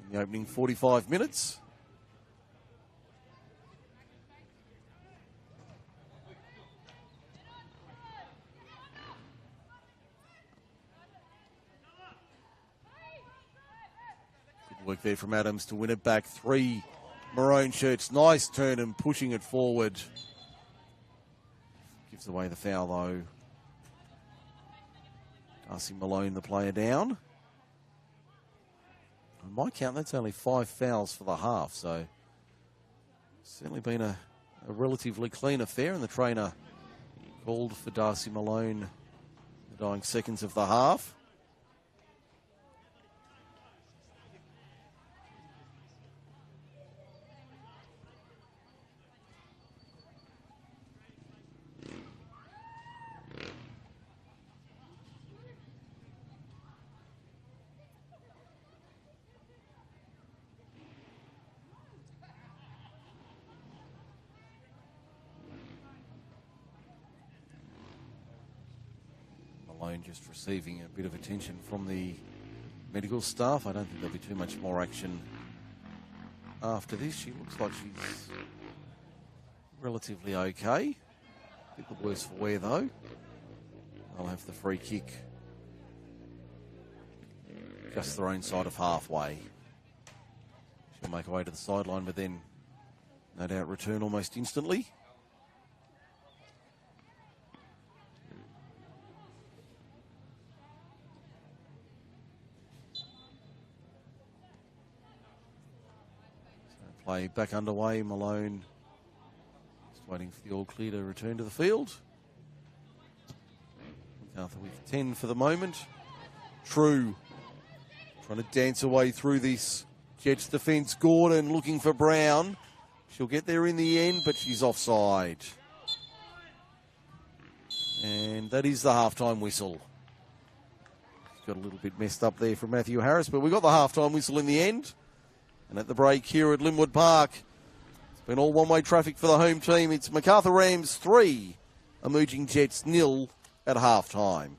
in the opening 45 minutes. Work there from Adams to win it back. 3 maroon shirts. Nice turn and pushing it forward. Gives away the foul though. Darcy Malone, the player, down. On my count, that's only 5 fouls for the half, so certainly been a relatively clean affair, and the trainer called for Darcy Malone in the dying seconds of the half. Just receiving a bit of attention from the medical staff. I don't think there'll be too much more action after this. She looks like she's relatively okay. A bit the worse for wear though. They'll have the free kick just their own side of halfway. She'll make her way to the sideline, but then no doubt return almost instantly. Play back underway. Malone just waiting for the all clear to return to the field. Macarthur with 10 for the moment. True trying to dance away through this Jets defence. Gordon looking for Brown. She'll get there in the end, but she's offside. And that is the halftime whistle. Got a little bit messed up there from Matthew Harris, but we got the halftime whistle in the end. And at the break here at Linwood Park, it's Been all one-way traffic for the home team. It's Macarthur Rams 3, Emerging Jets 0 at half-time.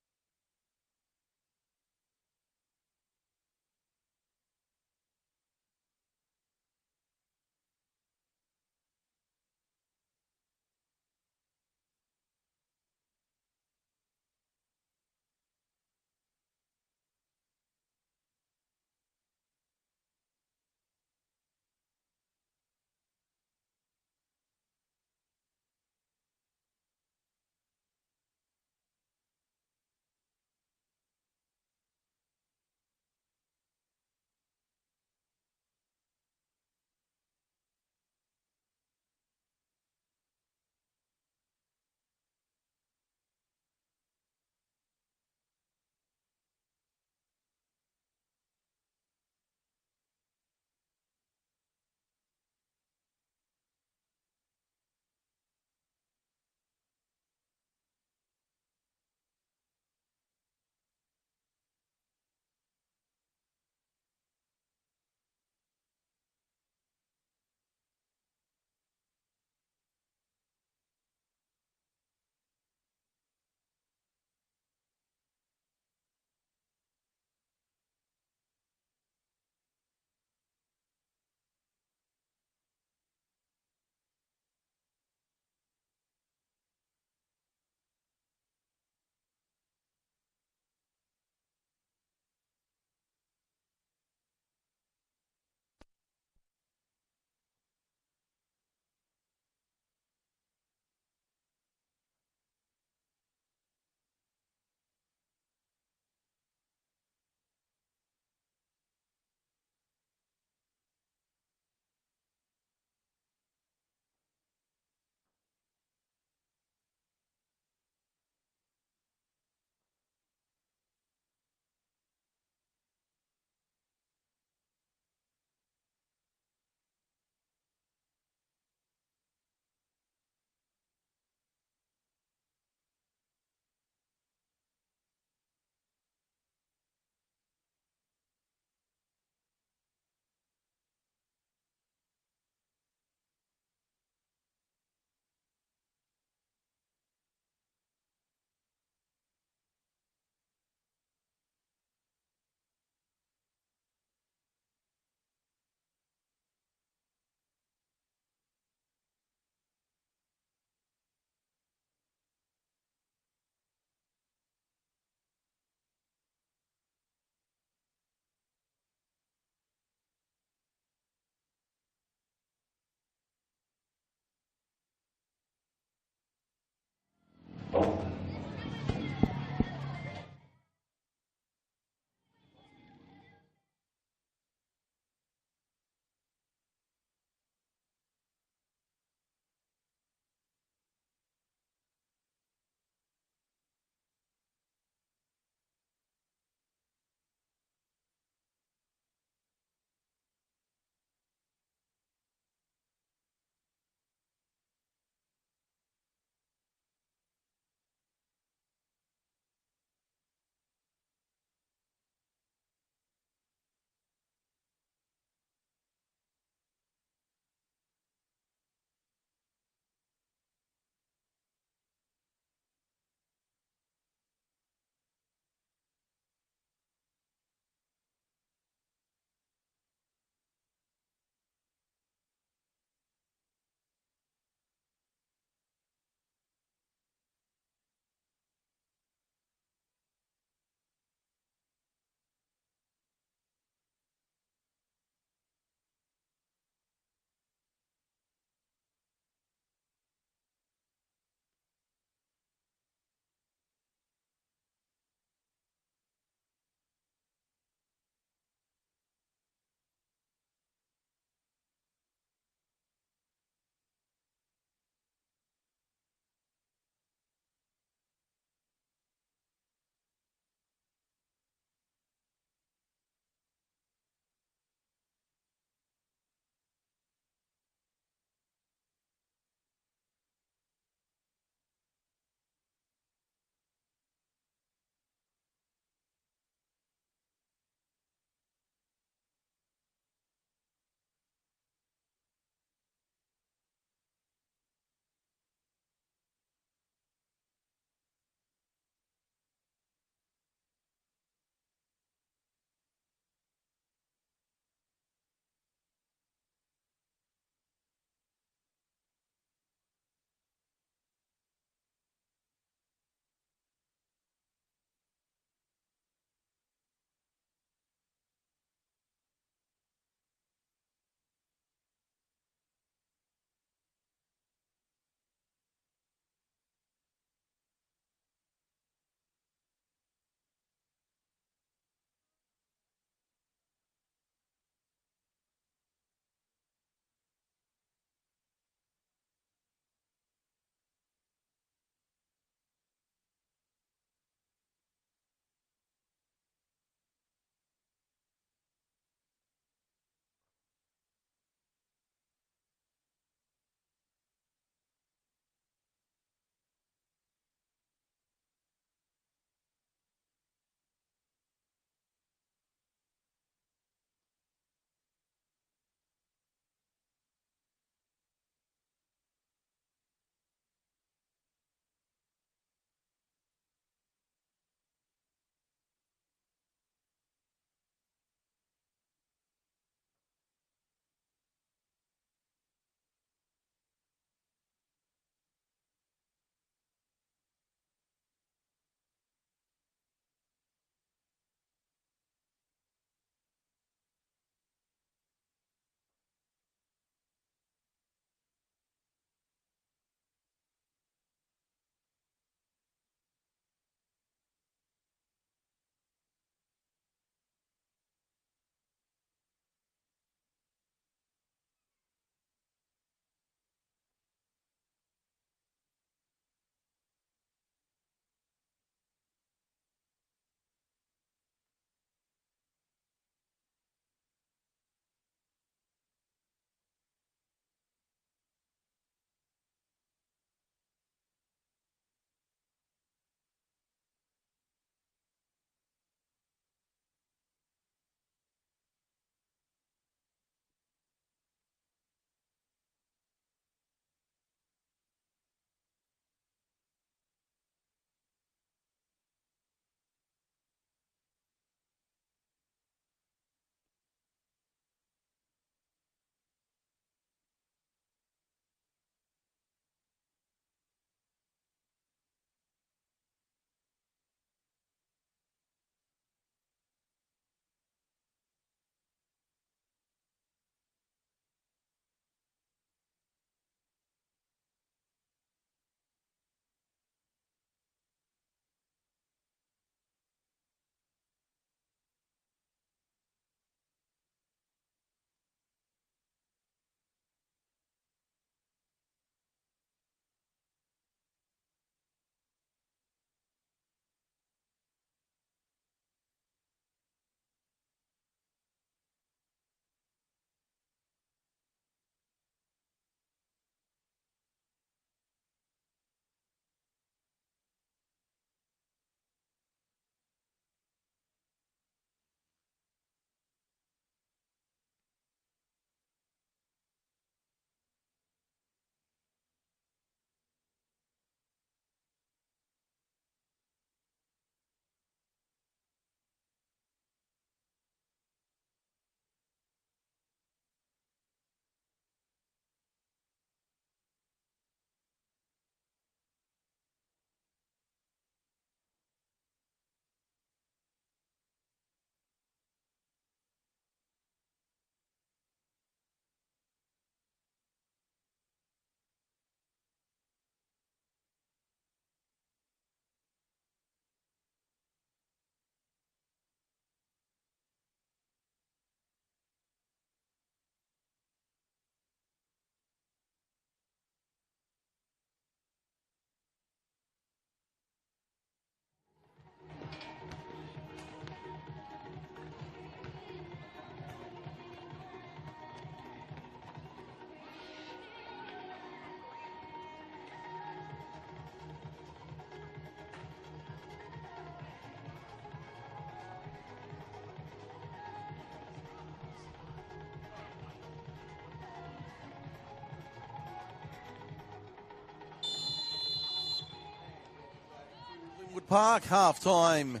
Wood Park, half-time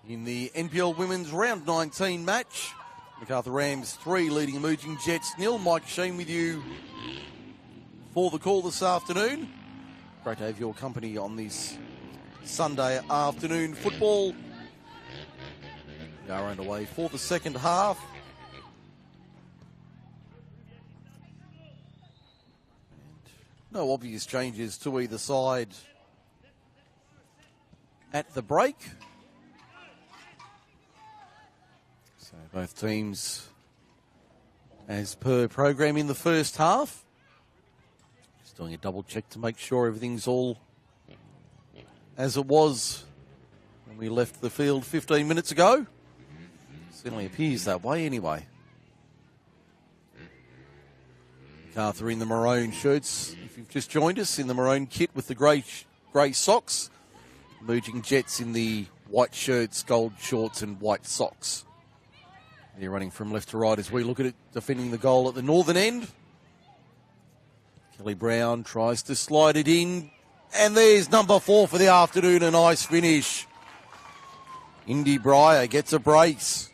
in the NPL Women's Round 19 match. Macarthur Rams 3 leading Emerging Jets 0. Mike Sheen with you for the call this afternoon. Great to have your company on this Sunday afternoon football. We are underway for the second half. And no obvious changes to either side at the break. So both teams as per program in the first half. Just doing a double check to make sure everything's all as it was when we left the field 15 minutes ago. Certainly appears that way anyway. Macarthur in the maroon shirts. If you've just joined us, in the maroon kit with the grey socks. Emerging Jets in the white shirts, gold shorts and white socks. They're running from left to right as we look at it, defending the goal at the northern end. Kelly Brown tries to slide it in. And there's number 4 for the afternoon, a nice finish. Indy Breyer gets a brace.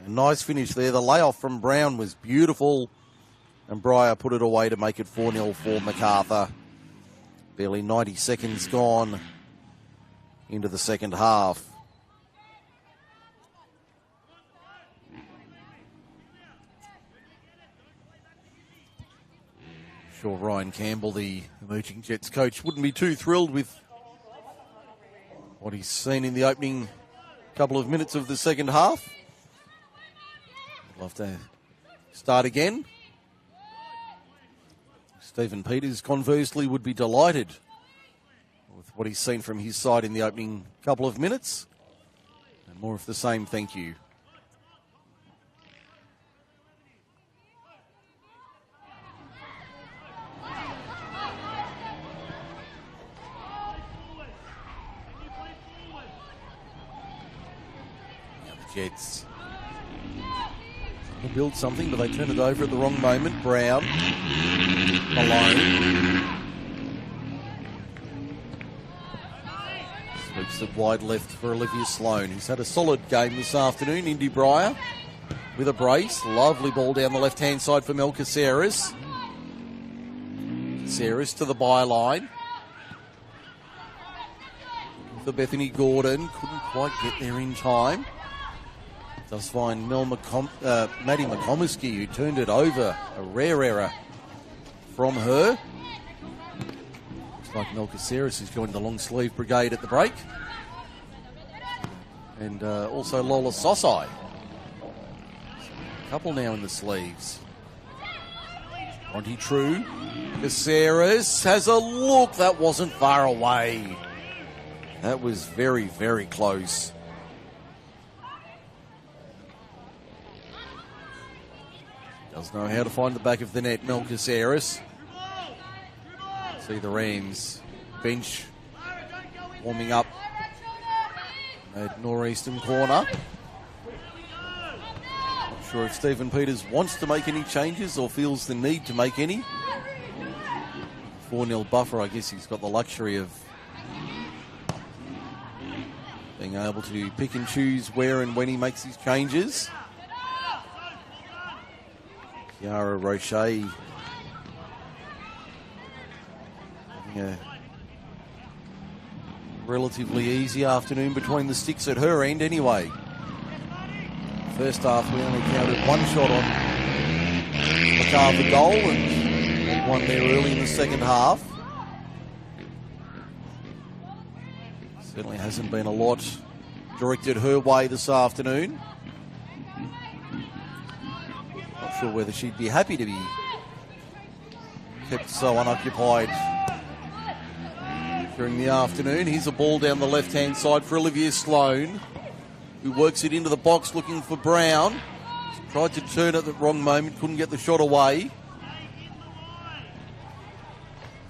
A nice finish there. The layoff from Brown was beautiful. And Breyer put it away to make it 4-0 for Macarthur. Barely 90 seconds gone into the second half. Sure, Ryan Campbell, the Emerging Jets coach, wouldn't be too thrilled with what he's seen in the opening couple of minutes of the second half. I'd love to start again. Stephen Peters, conversely, would be delighted with what he's seen from his side in the opening couple of minutes. And more of the same, thank you. Now the Jets will build something, but they turn it over at the wrong moment. Brown. Malone. Sweeps it wide left for Olivia Sloan, who's had a solid game this afternoon. Indy Breyer with a brace. Lovely ball down the left-hand side for Mel Caceres. Caceres to the byline. For Bethany Gordon. Couldn't quite get there in time. Does find Maddie McComiskey, who turned it over. A rare error from her. Looks like Mel Caceres has joined the long sleeve brigade at the break. And also Lola Sosai. A couple now in the sleeves. Monty True. Caceres has a look. That wasn't far away. That was very, very close. Does know how to find the back of the net, Mel Caceres. See the Rams bench warming up at northeastern corner. Not sure if Stephen Peters wants to make any changes or feels the need to make any. 4-0 buffer, I guess he's got the luxury of being able to pick and choose where and when he makes his changes. Kiara Roche having a relatively easy afternoon between the sticks at her end anyway. First half we only counted one shot on Macarthur goal and had one there early in the second half. Certainly hasn't been a lot directed her way this afternoon. Not sure whether she'd be happy to be kept so unoccupied during the afternoon. Here's a ball down the left-hand side for Olivia Sloan, who works it into the box looking for Brown. Tried to turn at the wrong moment, couldn't get the shot away.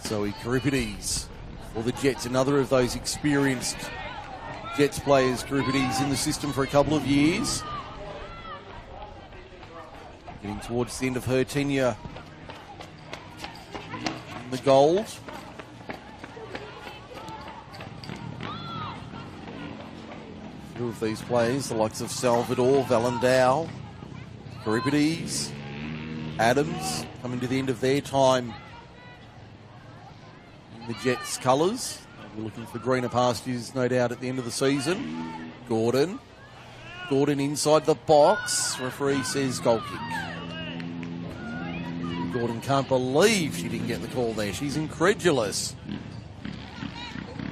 Zoe Karipides for the Jets, another of those experienced Jets players. Karipides in the system for a couple of years. Getting towards the end of her tenure in the gold. Two of these players, the likes of Salvador, Valandau, Euripides, Adams, coming to the end of their time in the Jets' colours. We're looking for greener pastures, no doubt, at the end of the season. Gordon inside the box. Referee says goal kick. Gordon can't believe she didn't get the call there. She's incredulous.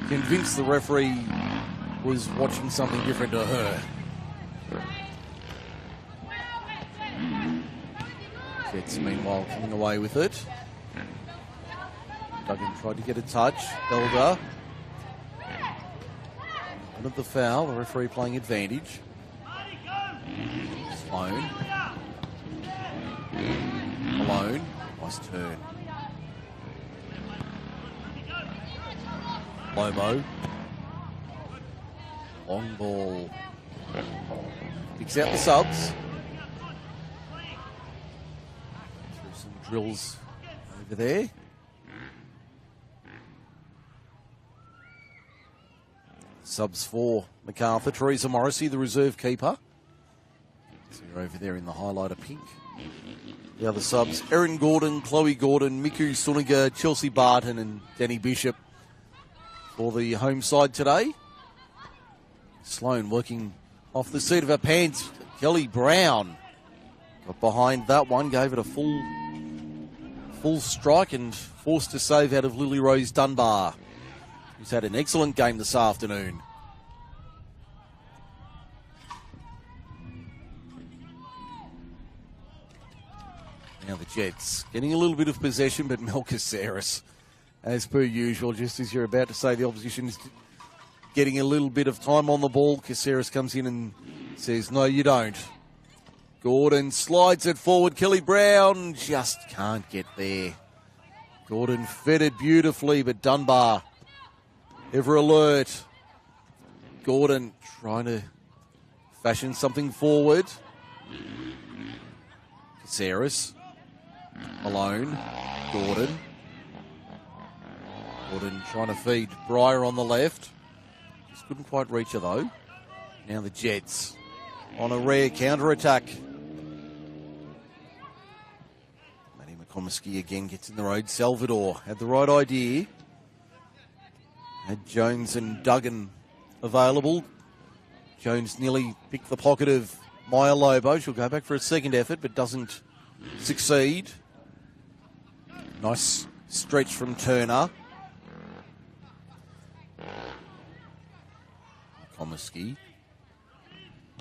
Convinced the referee was watching something different to her. Jets, meanwhile, coming away with it. Duggan tried to get a touch. Elder. One of the foul. The referee playing advantage. Sloan. Malone. Nice turn. Lobo. Long ball. Picks out the subs. Through some drills over there. Subs for Macarthur. Teresa Morrissey, the reserve keeper. So you're over there in the highlighter pink. The other subs, Erin Gordon, Chloe Gordon, Miku Suniga, Chelsea Barton and Danny Bishop for the home side today. Sloan working off the seat of her pants. Kelly Brown got behind that one, gave it a full strike and forced a save out of Lily Rose Dunbar, who's had an excellent game this afternoon. Now the Jets getting a little bit of possession, but Macarthur, as per usual, just as you're about to say the opposition's getting a little bit of time on the ball, Caceres comes in and says, no, you don't. Gordon slides it forward. Kelly Brown just can't get there. Gordon fed it beautifully, but Dunbar ever alert. Gordon trying to fashion something forward. Caceres. Malone. Gordon trying to feed Breyer on the left. Just couldn't quite reach her though. Now the Jets on a rare counter-attack. Maddie McComiskey again gets in the road. Salvador had the right idea. Had Jones and Duggan available. Jones nearly picked the pocket of Maya Lobo. She'll go back for a second effort, but doesn't succeed. Nice stretch from Turner. Comiskey.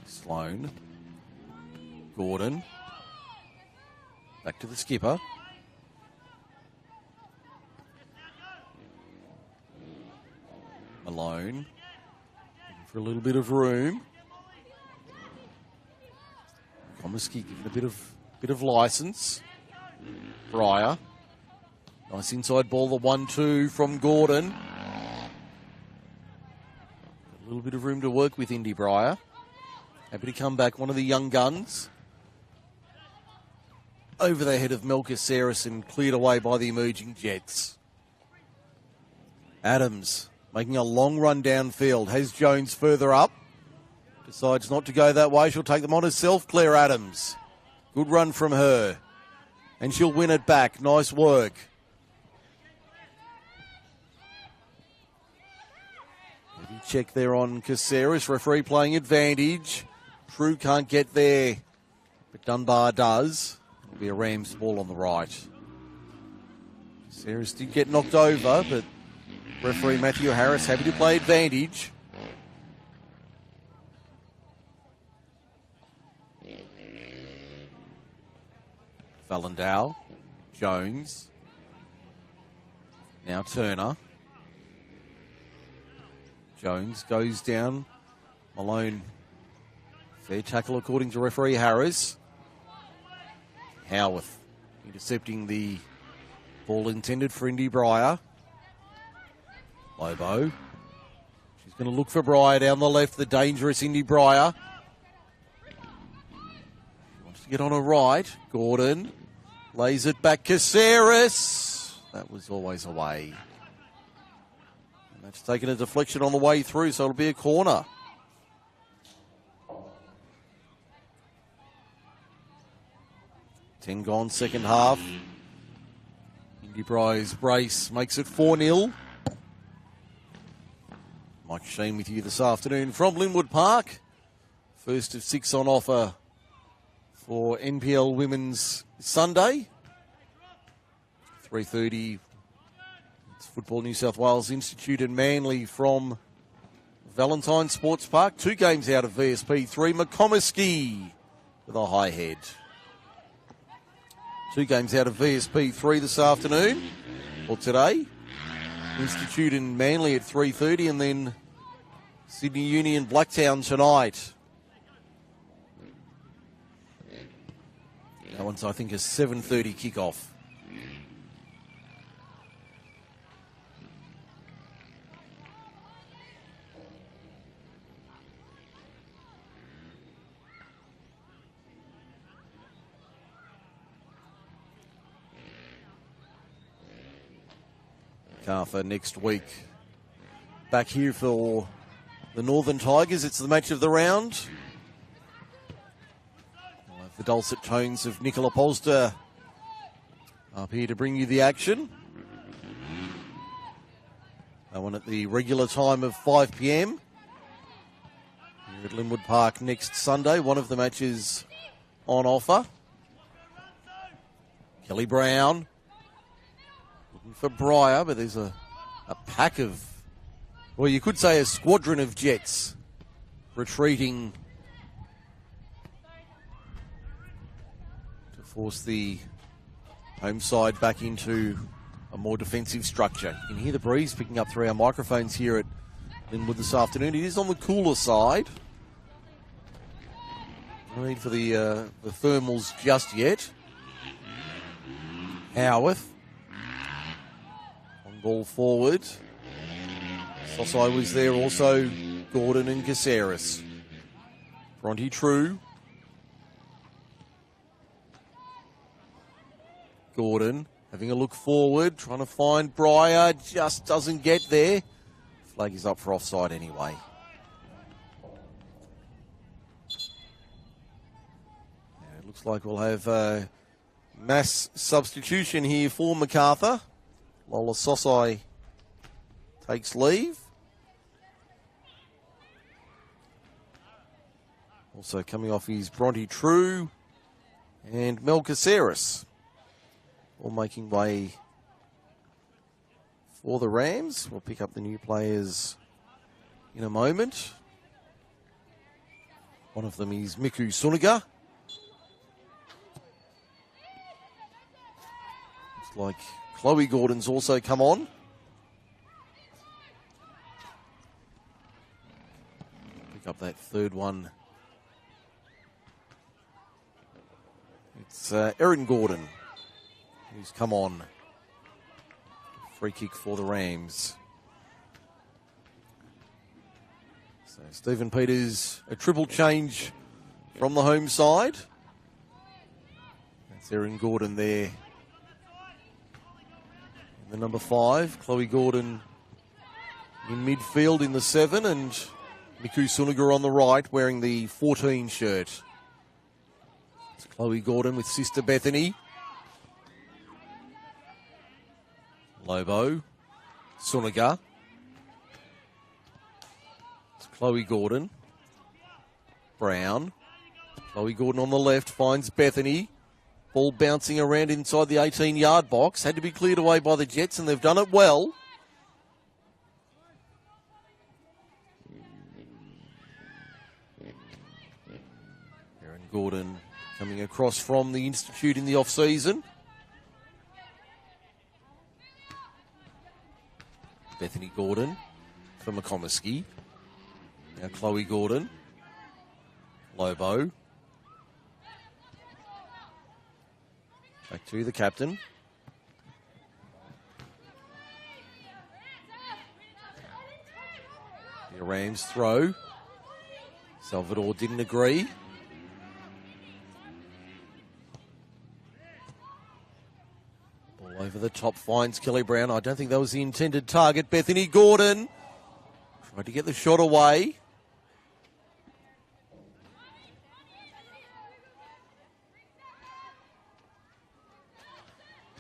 Sloan. Gordon. Back to the skipper. Malone. Looking for a little bit of room. Comiskey giving a bit of license. Breyer. Nice inside ball, the 1-2 from Gordon. A little bit of room to work with Indy Breyer. Happy to come back, one of the young guns. Over the head of Macarthur and cleared away by the emerging Jets. Adams making a long run downfield. Has Jones further up. Decides not to go that way. She'll take them on herself, Claire Adams. Good run from her. And she'll win it back. Nice work. Heavy check there on Caceres. Referee playing advantage. True can't get there, but Dunbar does. It'll be a Rams ball on the right. Caceres did get knocked over, but referee Matthew Harris happy to play advantage. Valandau, Jones, now Turner. Jones goes down. Malone, fair tackle according to referee Harris. Howarth intercepting the ball intended for Indy Breyer. Lobo. She's going to look for Breyer down the left, the dangerous Indy Breyer. To get on her right, Gordon lays it back, Caceres. That was always away. And that's taken a deflection on the way through, so it'll be a corner. 10 gone, second half. Indy Briar's brace makes it 4-0. Mike Sheen with you this afternoon from Linwood Park. First of 6 on offer for NPL Women's Sunday. 3:30. It's Football New South Wales Institute and Manly from Valentine Sports Park. 2 games out of VSP 3. McComiskey with a high head. 2 games out of VSP 3 this afternoon, or today. Institute and Manly at 3:30, and then Sydney Uni and Blacktown tonight. That one's, I think, a 7:30 kickoff. Macarthur next week. Back here for the Northern Tigers. It's the match of the round. We'll have the dulcet tones of Nicola Polster up here to bring you the action. That one at the regular time of 5 p.m. here at Linwood Park next Sunday. One of the matches on offer. Kelly Brown for Briar, but there's a pack of, well, you could say a squadron of Jets retreating to force the home side back into a more defensive structure. You can hear the breeze picking up through our microphones here at Linwood this afternoon. It is on the cooler side. No need for the thermals just yet. Howarth. Ball forward. Sosai was there also. Gordon and Caceres. Bronte True. Gordon having a look forward, trying to find Briar. Just doesn't get there. Flag is up for offside anyway. Yeah, it looks like we'll have a mass substitution here for Macarthur. Lola Sosai takes leave. Also coming off is Bronte True and Mel Caceres. All making way for the Rams. We'll pick up the new players in a moment. One of them is Miku Suniga. Looks like Chloe Gordon's also come on. Pick up that third one. It's Erin Gordon who's come on. Free kick for the Rams. So Stephen Peters, a triple change from the home side. That's Erin Gordon there. The number 5, Chloe Gordon in midfield in the 7, and Miku Suniga on the right wearing the 14 shirt. It's Chloe Gordon with sister Bethany. Lobo, Suniga. It's Chloe Gordon. Brown. Chloe Gordon on the left finds Bethany. Ball bouncing around inside the 18-yard box. Had to be cleared away by the Jets, and they've done it well. Erin Gordon coming across from the Institute in the off-season. Bethany Gordon for McComiskey. Now Chloe Gordon. Lobo. Back to the captain. The Rams throw. Salvador didn't agree. Ball over the top finds Kelly Brown. I don't think that was the intended target. Bethany Gordon tried to get the shot away.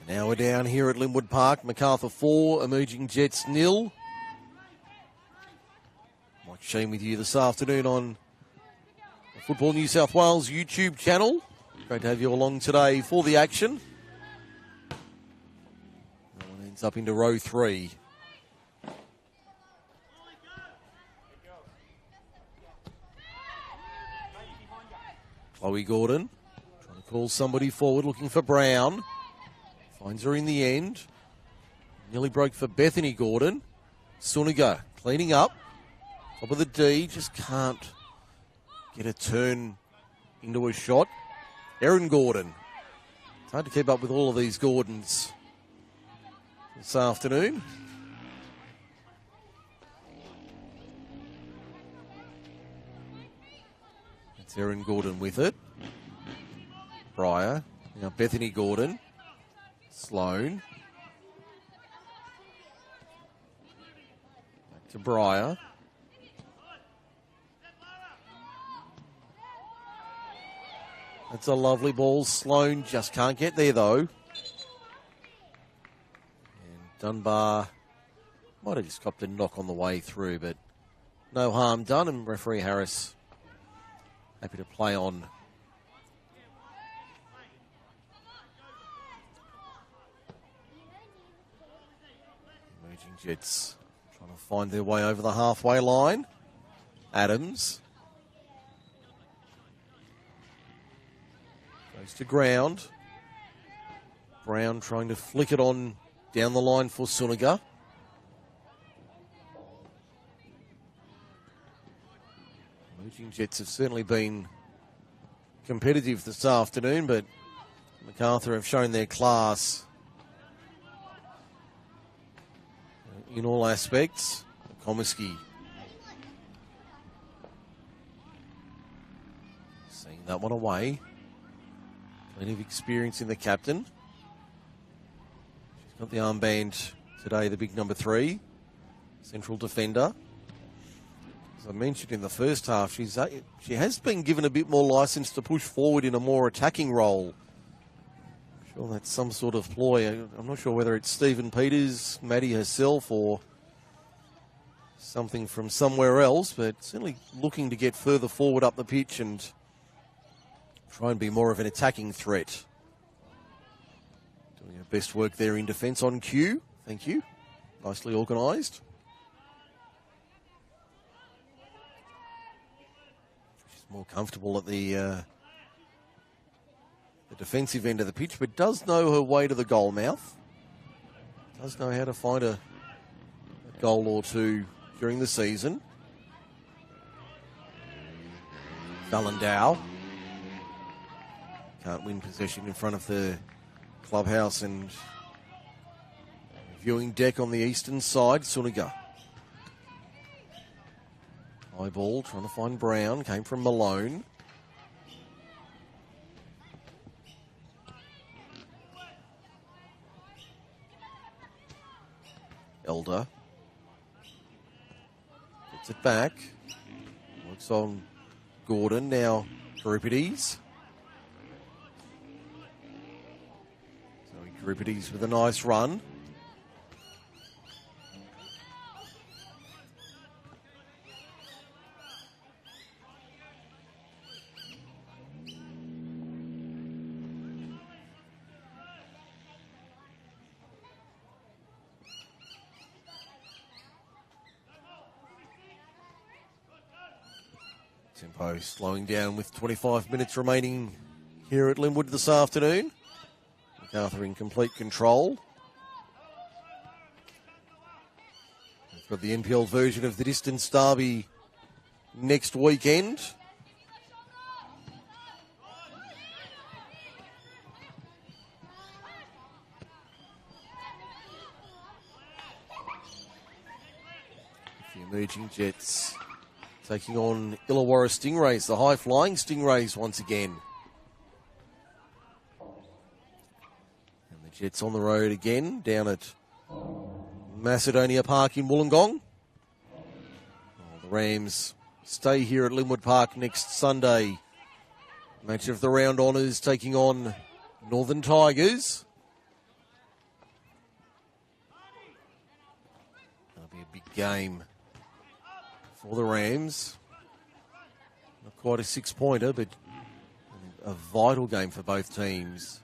Now we're down here at Linwood Park. Macarthur 4, Emerging Jets 0. Mike Sheen with you this afternoon on the Football New South Wales YouTube channel. Great to have you along today for the action. That one ends up into row 3. Chloe Gordon trying to call somebody forward, looking for Brown. Finds her in the end. Nearly broke for Bethany Gordon. Suniga cleaning up. Top of the D. Just can't get a turn into a shot. Erin Gordon. It's hard to keep up with all of these Gordons this afternoon. It's Erin Gordon with it. Breyer. Now Bethany Gordon. Sloan. Back to Breyer. That's a lovely ball. Sloan just can't get there though. And Dunbar might have just copped a knock on the way through, but no harm done, and referee Harris happy to play on. Jets trying to find their way over the halfway line. Adams goes to ground. Brown trying to flick it on down the line for Suniga. Emerging Jets have certainly been competitive this afternoon, but Macarthur have shown their class in all aspects. Comiskey seeing that one away. Plenty of experience in the captain. She's got the armband today, the big number 3, central defender. As I mentioned in the first half, she has been given a bit more license to push forward in a more attacking role. Sure, that's some sort of ploy. I'm not sure whether it's Stephen Peters, Maddie herself, or something from somewhere else, but certainly looking to get further forward up the pitch and try and be more of an attacking threat. Doing her best work there in defence on cue. Thank you. Nicely organised. She's more comfortable at the defensive end of the pitch, but does know her way to the goal mouth. Does know how to find a goal or two during the season. Vallandow can't win possession in front of the clubhouse and viewing deck on the eastern side. Suniga. High ball, trying to find Brown. Came from Malone. Elder gets it back. Works on Gordon. Now Euripides. So Euripides with a nice run. Tempo slowing down with 25 minutes remaining here at Linwood this afternoon. Macarthur in complete control. We've got the NPL version of the distance derby next weekend. The Emerging Jets taking on Illawarra Stingrays, the high-flying Stingrays once again. And the Jets on the road again, down at Macedonia Park in Wollongong. The Rams stay here at Linwood Park next Sunday. Match of the round honours taking on Northern Tigers. game for the Rams. Not quite a 6-pointer, but a vital game for both teams.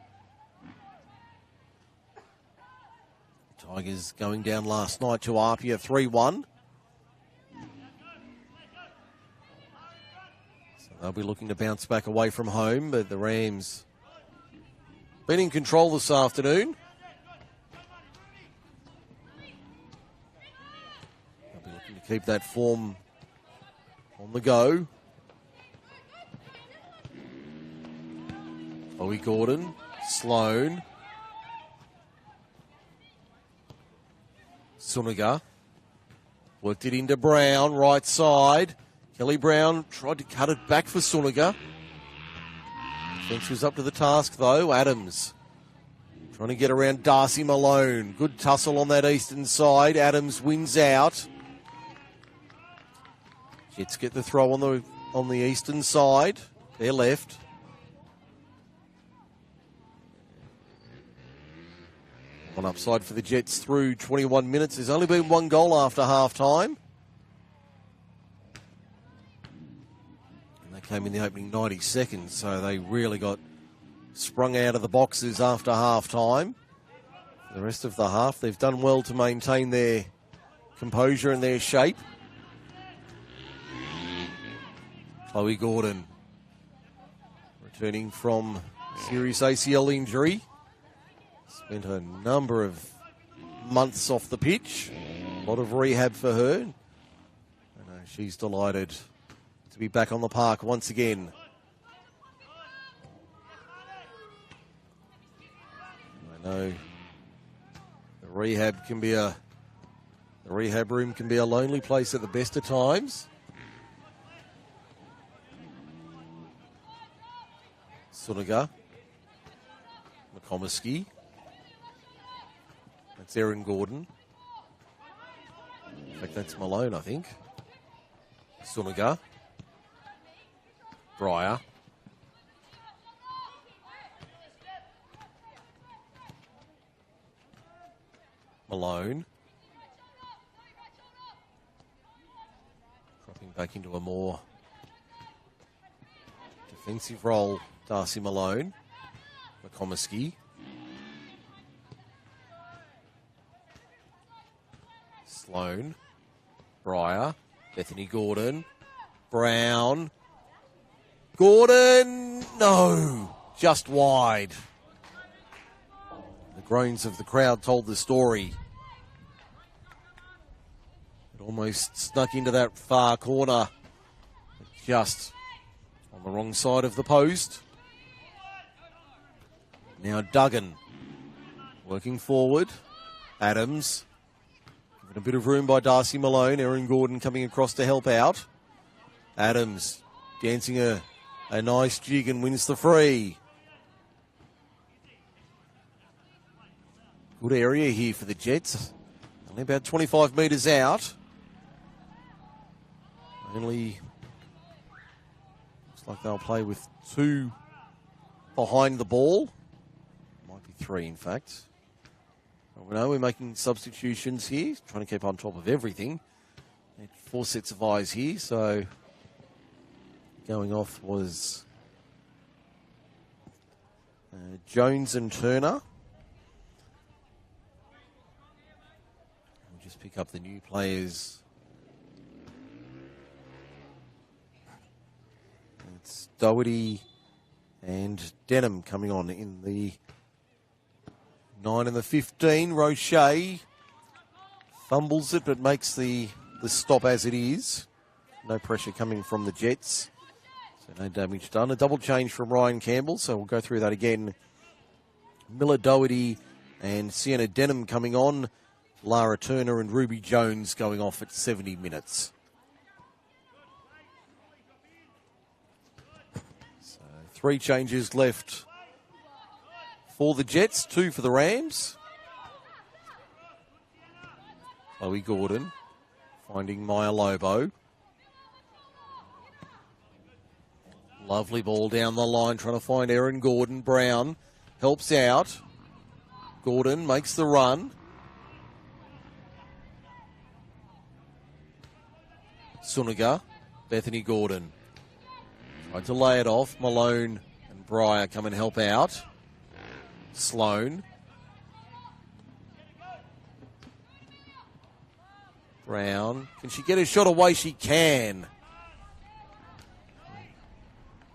Tigers going down last night to Apia 3-1. So they'll be looking to bounce back away from home, but the Rams been in control this afternoon. They'll be looking to keep that form on the go. Chloe Gordon, Sloan, Suniga, worked it into Brown, right side. Kelly Brown tried to cut it back for Suniga. Defence was up to the task though. Adams trying to get around Darcy Malone. Good tussle on that eastern side. Adams wins out. Jets get the throw on the eastern side. They're left. One upside for the Jets through 21 minutes. There's only been one goal after half-time. And they came in the opening 90 seconds, so they really got sprung out of the boxes after half-time. For the rest of the half, they've done well to maintain their composure and their shape. Chloe Gordon returning from serious ACL injury. Spent a number of months off the pitch. A lot of rehab for her. And she's delighted to be back on the park once again. I know the rehab room can be a lonely place at the best of times. Suniga, McComiskey. That's Erin Gordon. In fact, that's Malone, I think. Suniga. Breyer. Malone. Dropping back into a more defensive role, Darcy Malone. McComiskey. Sloan, Breyer, Bethany Gordon, Brown, Gordon, no, just wide. The groans of the crowd told the story. It almost snuck into that far corner, just on the wrong side of the post. Now Duggan, working forward, Adams. A bit of room by Darcy Malone. Erin Gordon coming across to help out. Adams dancing a nice jig and wins the free. Good area here for the Jets. Only about 25 metres out. Only looks like they'll play with 2 behind the ball. Might be 3, in fact. We know we're making substitutions here, trying to keep on top of everything. 4 sets of eyes here, so going off was Jones and Turner. We'll just pick up the new players. It's Doherty and Denham coming on in the 9 and the 15. Roche fumbles it, but makes the stop as it is. No pressure coming from the Jets. So no damage done. A double change from Ryan Campbell, so we'll go through that again. Miller Doherty and Sienna Denham coming on. Lara Turner and Ruby Jones going off at 70 minutes. So 3 changes left for the Jets, 2 for the Rams. Chloe Gordon finding Maya Lobo. Lovely ball down the line, trying to find Erin Gordon. Brown helps out. Gordon makes the run. Suniga, Bethany Gordon. Tried to lay it off. Malone and Breyer come and help out. Sloan. Brown. Can she get a shot away? She can.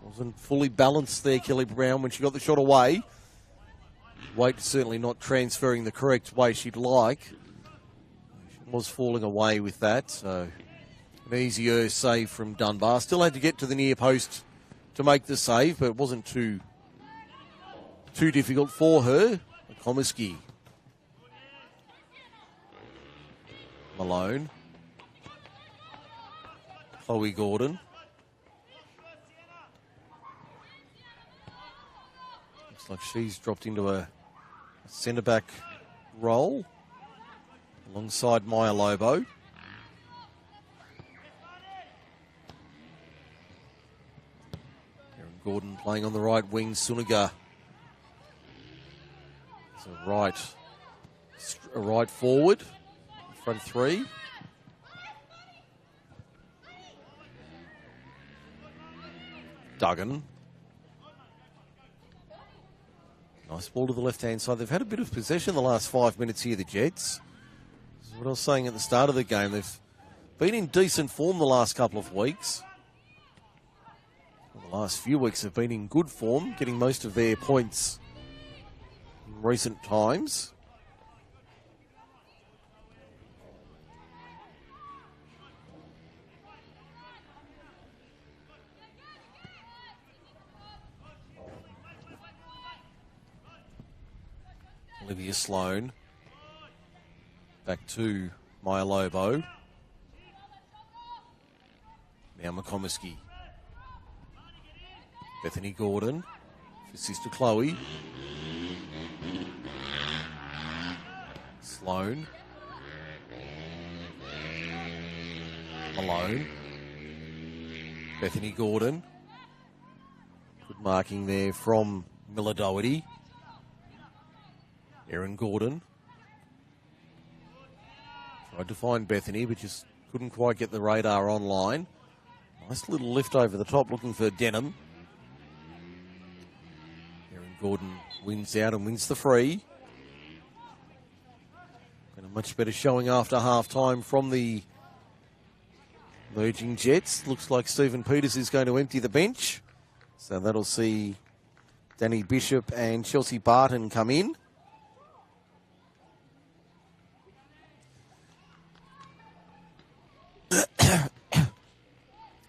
Wasn't fully balanced there, Kelly Brown, when she got the shot away. Weight certainly not transferring the correct way she'd like. She was falling away with that, so an easier save from Dunbar. Still had to get to the near post to make the save, but it wasn't too difficult for her. Comiskey. Malone. Chloe Gordon. Looks like she's dropped into a centre-back role alongside Maya Lobo. Aaron Gordon playing on the right wing. Suniga. So a right forward. Front three. Duggan. Nice ball to the left-hand side. They've had a bit of possession the last 5 minutes here, the Jets. This is what I was saying at the start of the game. They've been in decent form the last couple of weeks. Well, the last few weeks have been in good form, getting most of their points in recent times. Olivia Sloan. Back to Maya Lobo. Now McComiskey. Bethany Gordon. For sister Chloe. Sloan. Malone. Bethany Gordon. Good marking there from Miller Doherty. Aaron Gordon. Tried to find Bethany, but just couldn't quite get the radar online. Nice little lift over the top, looking for Denham. Aaron Gordon wins out and wins the free. And a much better showing after half-time from the emerging Jets. Looks like Stephen Peters is going to empty the bench. So that'll see Danny Bishop and Chelsea Barton come in.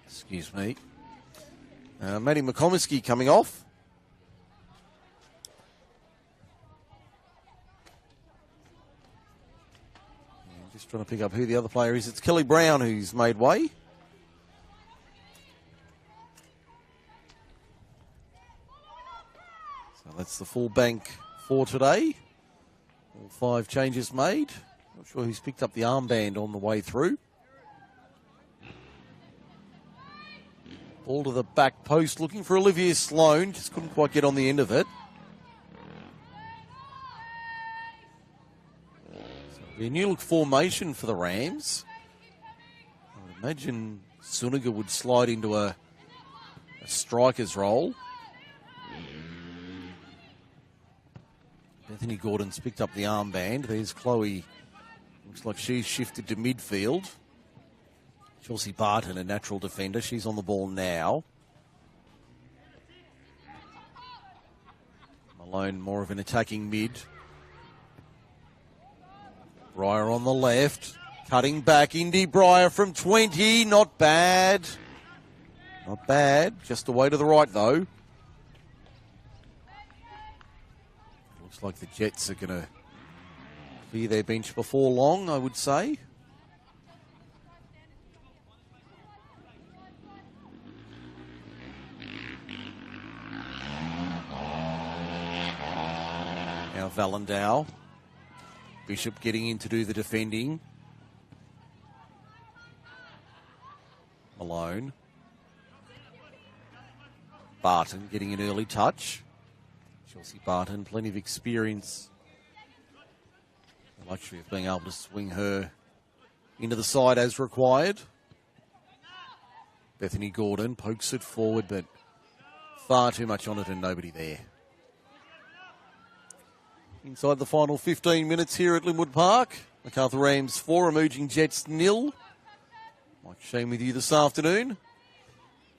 Excuse me. Maddie McComiskey coming off. And just trying to pick up who the other player is. It's Kelly Brown who's made way. So that's the full bank for today. All 5 changes made. Not sure who's picked up the armband on the way through. Ball to the back post, looking for Olivia Sloan. Just couldn't quite get on the end of it. So it'll be a new look formation for the Rams. I would imagine Suniga would slide into a striker's role. Bethany Gordon's picked up the armband. There's Chloe. Looks like she's shifted to midfield. Chelsea Barton, a natural defender. She's on the ball now. Malone, more of an attacking mid. Breyer on the left. Cutting back. Indy Breyer from 20. Not bad. Not bad. Just away to the right, though. Looks like the Jets are going to clear their bench before long, I would say. Now Valendow. Bishop getting in to do the defending. Malone. Barton getting an early touch. Chelsea Barton, plenty of experience. The luxury of being able to swing her into the side as required. Bethany Gordon pokes it forward, but far too much on it and nobody there. Inside the final 15 minutes here at Linwood Park. Macarthur Rams 4, Emerging Jets 0. Mike Shane with you this afternoon.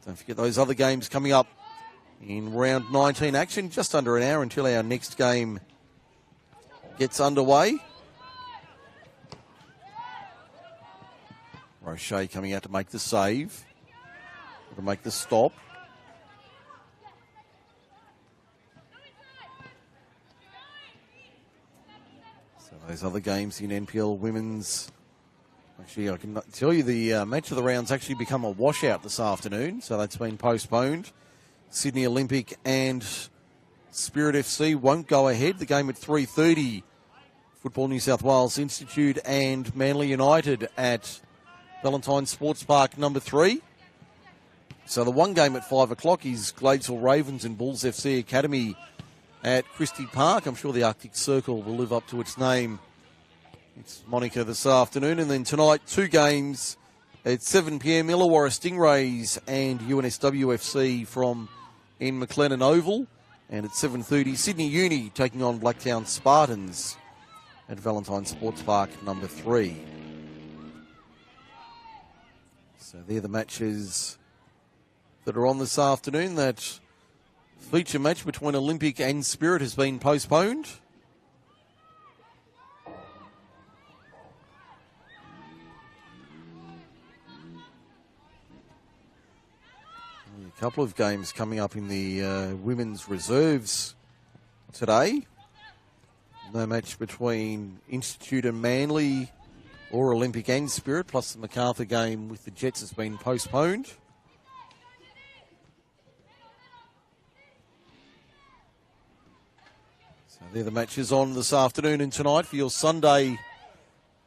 Don't forget those other games coming up in round 19 action. Just under an hour until our next game gets underway. Roche coming out to make the save. To make the stop. So those other games in NPL women's. Actually, I can tell you the match of the round's actually become a washout this afternoon. So that's been postponed. Sydney Olympic and Spirit FC won't go ahead. The game at 3:30. Football New South Wales Institute and Manly United at Valentine Sports Park number 3. So the one game at 5 o'clock is Gladesville Ravens and Bulls FC Academy at Christie Park. I'm sure the Arctic Circle will live up to its name. It's Monica this afternoon. And then tonight, 2 games at 7 p.m. Illawarra Stingrays and UNSW FC from in McLennan Oval. And at 7:30, Sydney Uni taking on Blacktown Spartans at Valentine Sports Park number 3. So they're the matches that are on this afternoon. That feature match between Olympic and Spirit has been postponed. A couple of games coming up in the women's reserves today. No match between Institute and Manly or Olympic and Spirit, plus the Macarthur game with the Jets has been postponed. So they're the matches on this afternoon and tonight for your Sunday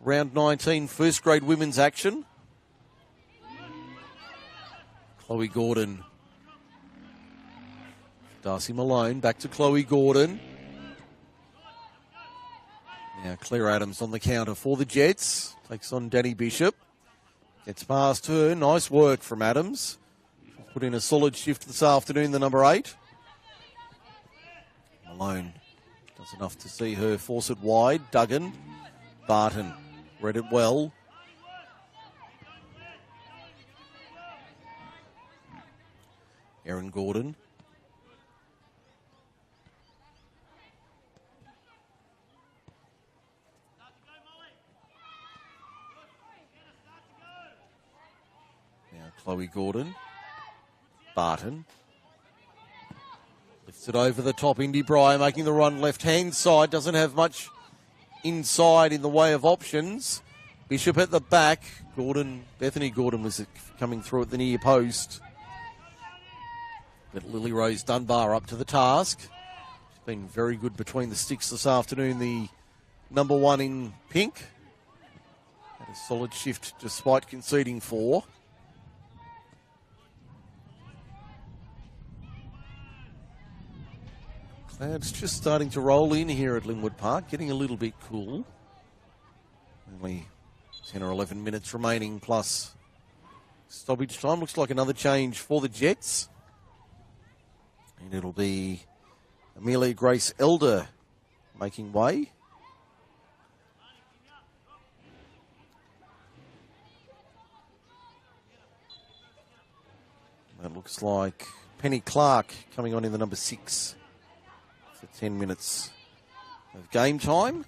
round 19 first grade women's action. Chloe Gordon. Darcy Malone back to Chloe Gordon. Now Claire Adams on the counter for the Jets. Takes on Danny Bishop. Gets past her. Nice work from Adams. She's put in a solid shift this afternoon, the number 8. Malone does enough to see her force it wide. Duggan. Barton read it well. Erin Gordon. Chloe Gordon. Barton. Lifts it over the top. Indy Breyer making the run left-hand side. Doesn't have much inside in the way of options. Bishop at the back. Bethany Gordon was coming through at the near post. But Lily Rose Dunbar up to the task. She's been very good between the sticks this afternoon. The number 1 in pink. Had a solid shift despite conceding 4. Clouds just starting to roll in here at Linwood Park, getting a little bit cool. Only 10 or 11 minutes remaining plus stoppage time. Looks like another change for the Jets. And it'll be Amelia Grace Elder making way. That looks like Penny Clark coming on in the number 6. For 10 minutes of game time.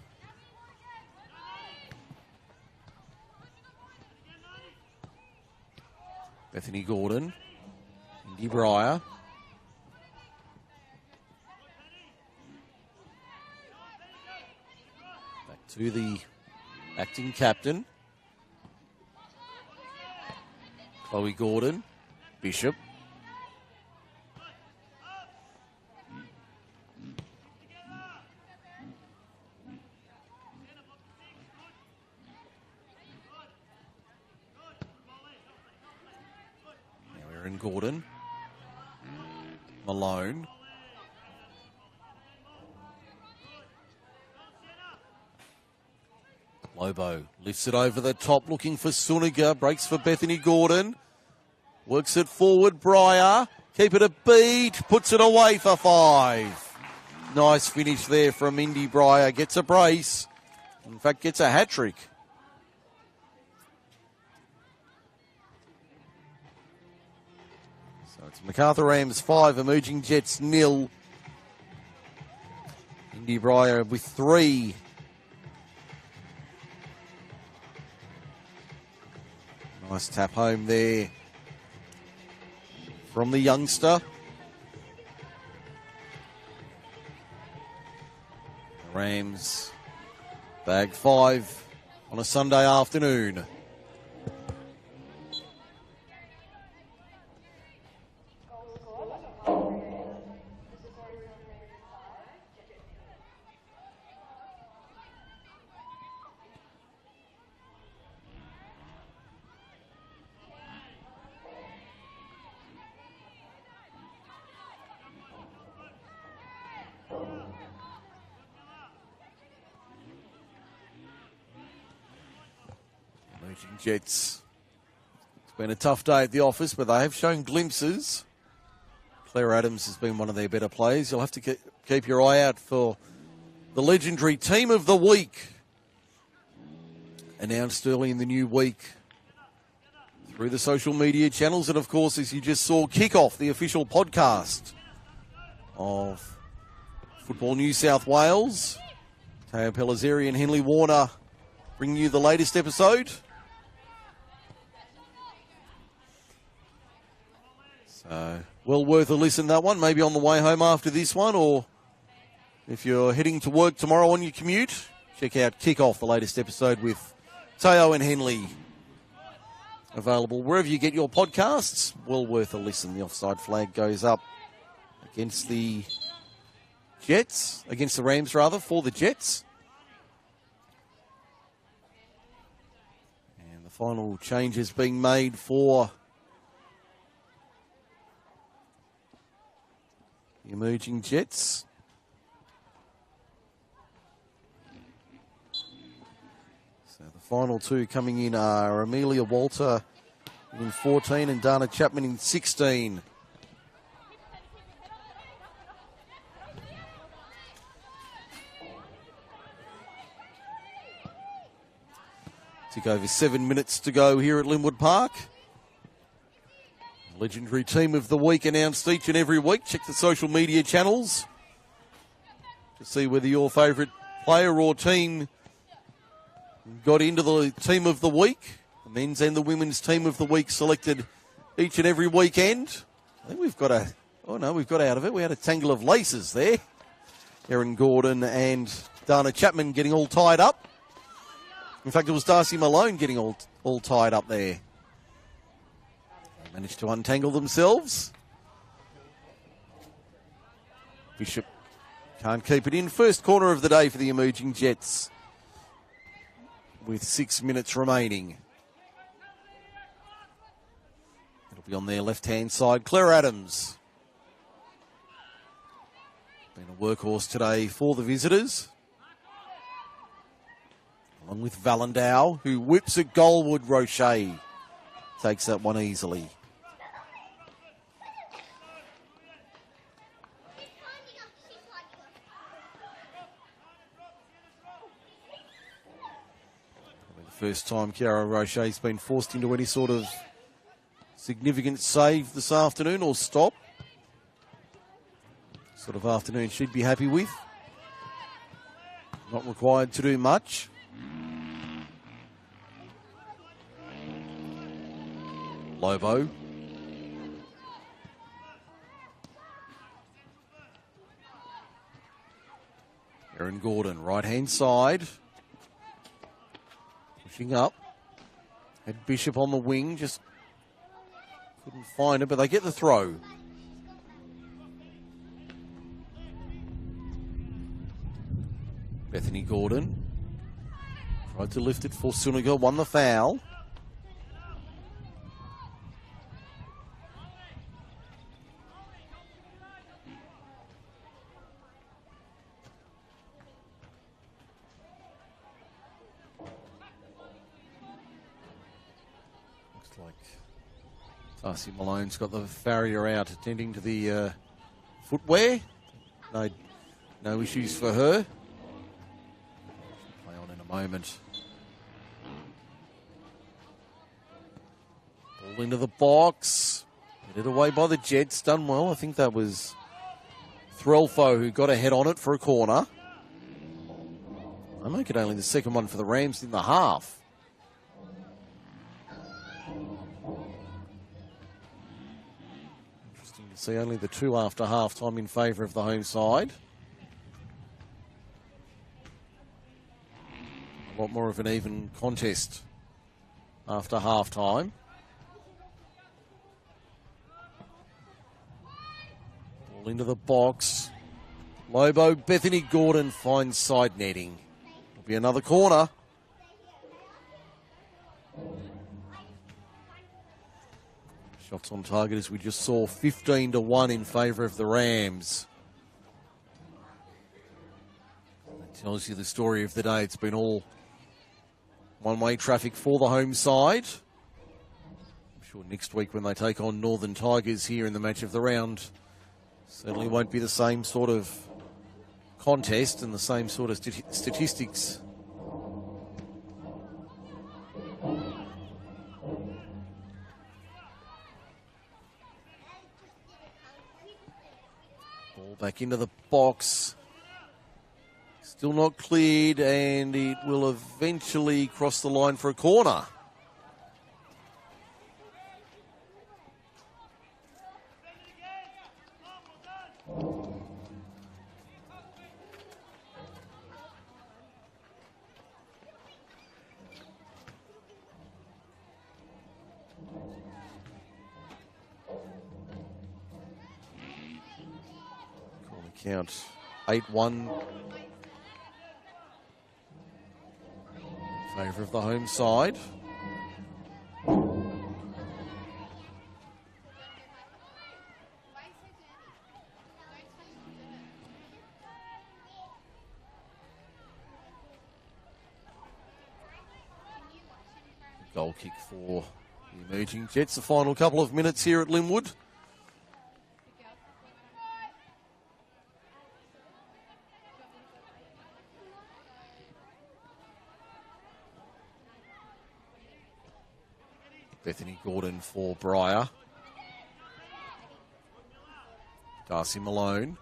Bethany Gordon. Indy Breyer. Back to the acting captain. Chloe Gordon. Bishop. Gordon. Malone. Lobo lifts it over the top looking for Suniga. Breaks for Bethany Gordon. Works it forward, Breyer. Keep it a beat. Puts it away for 5. Nice finish there from Indy Breyer. Gets a brace. In fact, gets a hat-trick. So it's Macarthur Rams 5, Emerging Jets 0. Indy Breyer with 3. Nice tap home there from the youngster. The Rams bag 5 on a Sunday afternoon. Emerging Jets. It's been a tough day at the office, but they have shown glimpses. Claire Adams has been one of their better players. You'll have to keep your eye out for the legendary Team of the Week, announced early in the new week through the social media channels. And, of course, as you just saw, Kickoff, the official podcast of Football New South Wales. Teo Pellizzeri and Henley Warner bring you the latest episode. So, well worth a listen, that one. Maybe on the way home after this one, or if you're heading to work tomorrow on your commute, check out Kickoff, the latest episode with Teo and Henley. Available wherever you get your podcasts. Well worth a listen. The offside flag goes up against the Jets, against the Rams rather, for the Jets. And the final changes being made for the Emerging Jets. So the final 2 coming in are Amelia Walter in 14 and Dana Chapman in 16. Took over 7 minutes to go here at Linwood Park. Legendary Team of the Week announced each and every week. Check the social media channels to see whether your favourite player or team got into the Team of the Week. The men's and the women's Team of the Week selected each and every weekend. I think we've got we've got out of it. We had a tangle of laces there. Erin Gordon and Dana Chapman getting all tied up. In fact, it was Darcy Malone getting all tied up there. They managed to untangle themselves. Bishop can't keep it in. First corner of the day for the Emerging Jets with 6 minutes remaining. It'll be on their left-hand side. Claire Adams. Been a workhorse today for the visitors. Along with Valendow, who whips at Goalwood. Roche takes that one easily. Probably the first time Chiara Roche's been forced into any sort of significant save this afternoon or stop. Sort of afternoon she'd be happy with. Not required to do much. Lobo. Erin Gordon, right-hand side. Pushing up. Had Bishop on the wing, just couldn't find it, but they get the throw. Bethany Gordon tried to lift it for Suniga, won the foul. Darcy Malone's got the farrier out attending to the footwear. No issues for her. Play on in a moment. Ball into the box. Headed away by the Jets. Done well. I think that was Threlfo who got a head on it for a corner. I make it only the second one for the Rams in the half. Interesting to see only the two after half time in favour of the home side. A lot more of an even contest after half time. Ball into the box. Lobo, Bethany Gordon finds side netting. Will be another corner. Shots on target, as we just saw, 15-1 in favour of the Rams. That tells you the story of the day. It's been all one-way traffic for the home side. I'm sure next week when they take on Northern Tigers here in the match of the round, certainly won't be the same sort of contest and the same sort of statistics. Ball back into the box. Still not cleared, and it will eventually cross the line for a corner. Count 8-1 in favour of the home side. Goal kick for the emerging Jets. The final couple of minutes here at Linwood. Bethany Gordon for Breyer. Darcy Malone.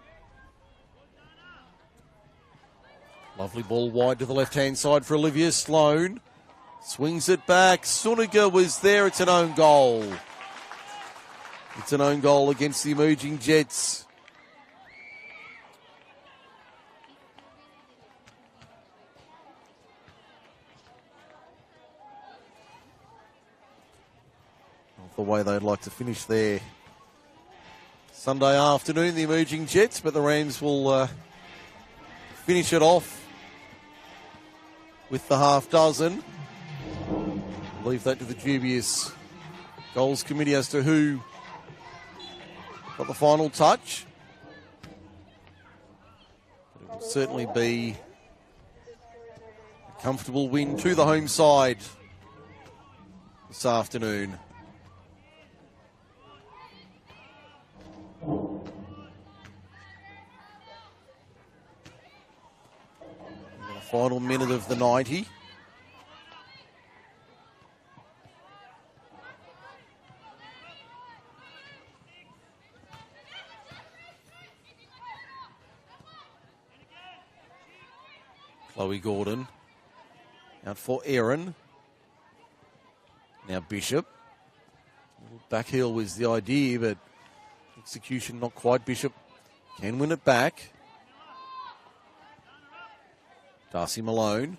Lovely ball wide to the left-hand side for Olivia Sloan. Swings it back. Suniga was there. It's an own goal. It's an own goal against the emerging Jets. The way they'd like to finish their Sunday afternoon, the emerging Jets, but the Rams will finish it off with the half dozen. Leave that to the dubious goals committee as to who got the final touch. But it will certainly be a comfortable win to the home side this afternoon. Final minute of the 90. Chloe Gordon out for Aaron. Now Bishop. Back heel was the idea, but execution not quite. Bishop can win it back. Darcy Malone.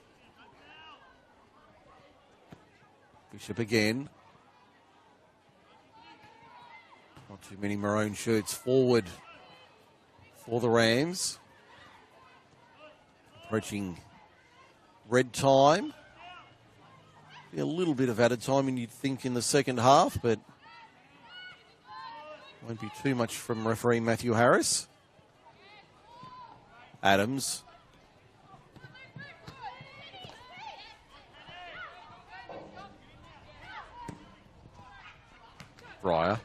Bishop again. Not too many maroon shirts forward for the Rams. Approaching red time. Be a little bit of added time, and you'd think in the second half, but won't be too much from referee Matthew Harris. Adams. Breyer.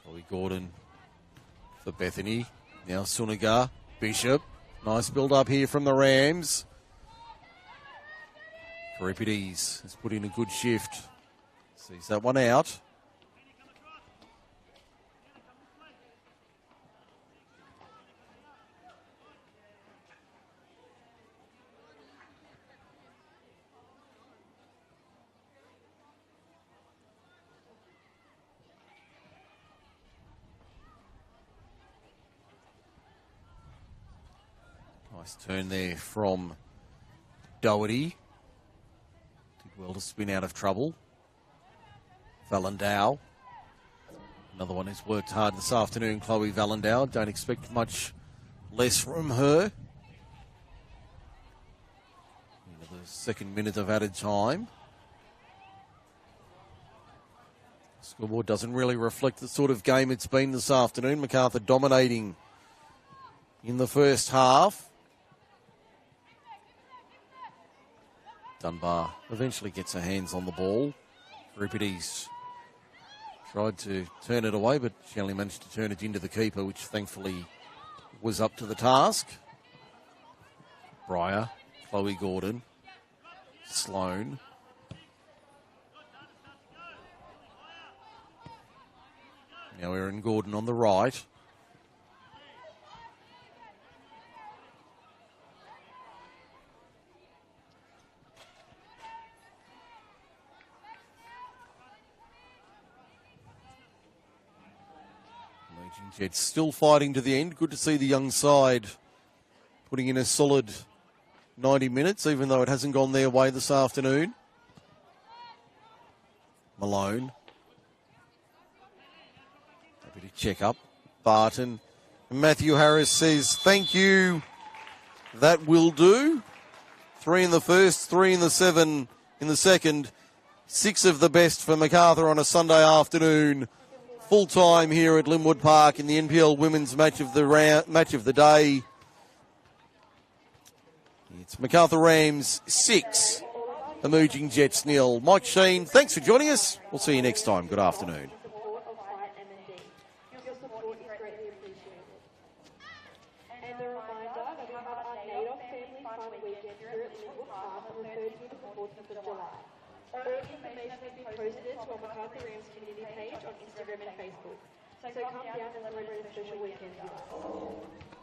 Chloe Gordon for Bethany. Now Suniga. Bishop. Nice build up here from the Rams. Karipides has put in a good shift. Sees that one out. Nice turn there from Doherty. Did well to spin out of trouble. Valendow. Another one who's worked hard this afternoon, Chloe Valendow. Don't expect much less from her. Into the second minute of added time. Scoreboard doesn't really reflect the sort of game it's been this afternoon. Macarthur dominating in the first half. Dunbar eventually gets her hands on the ball. Karipides tried to turn it away, but she only managed to turn it into the keeper, which thankfully was up to the task. Breyer, Chloe Gordon, Sloan. Now Erin Gordon on the right. Jets still fighting to the end. Good to see the young side putting in a solid 90 minutes, even though it hasn't gone their way this afternoon. Malone. Happy to check up. Barton. And Matthew Harris says, thank you. That will do. 3 in the first, 3 in the 7 in the second. 6 of the best for Macarthur on a Sunday afternoon. Full time here at Linwood Park in the NPL Women's Match of the Day. It's Macarthur Rams 6, Emerging Jets 0. Mike Sheen, thanks for joining us. We'll see you next time. Good afternoon. All information will be posted to our Macarthur Rams community page on Instagram and Facebook. So come down and celebrate a special weekend with us.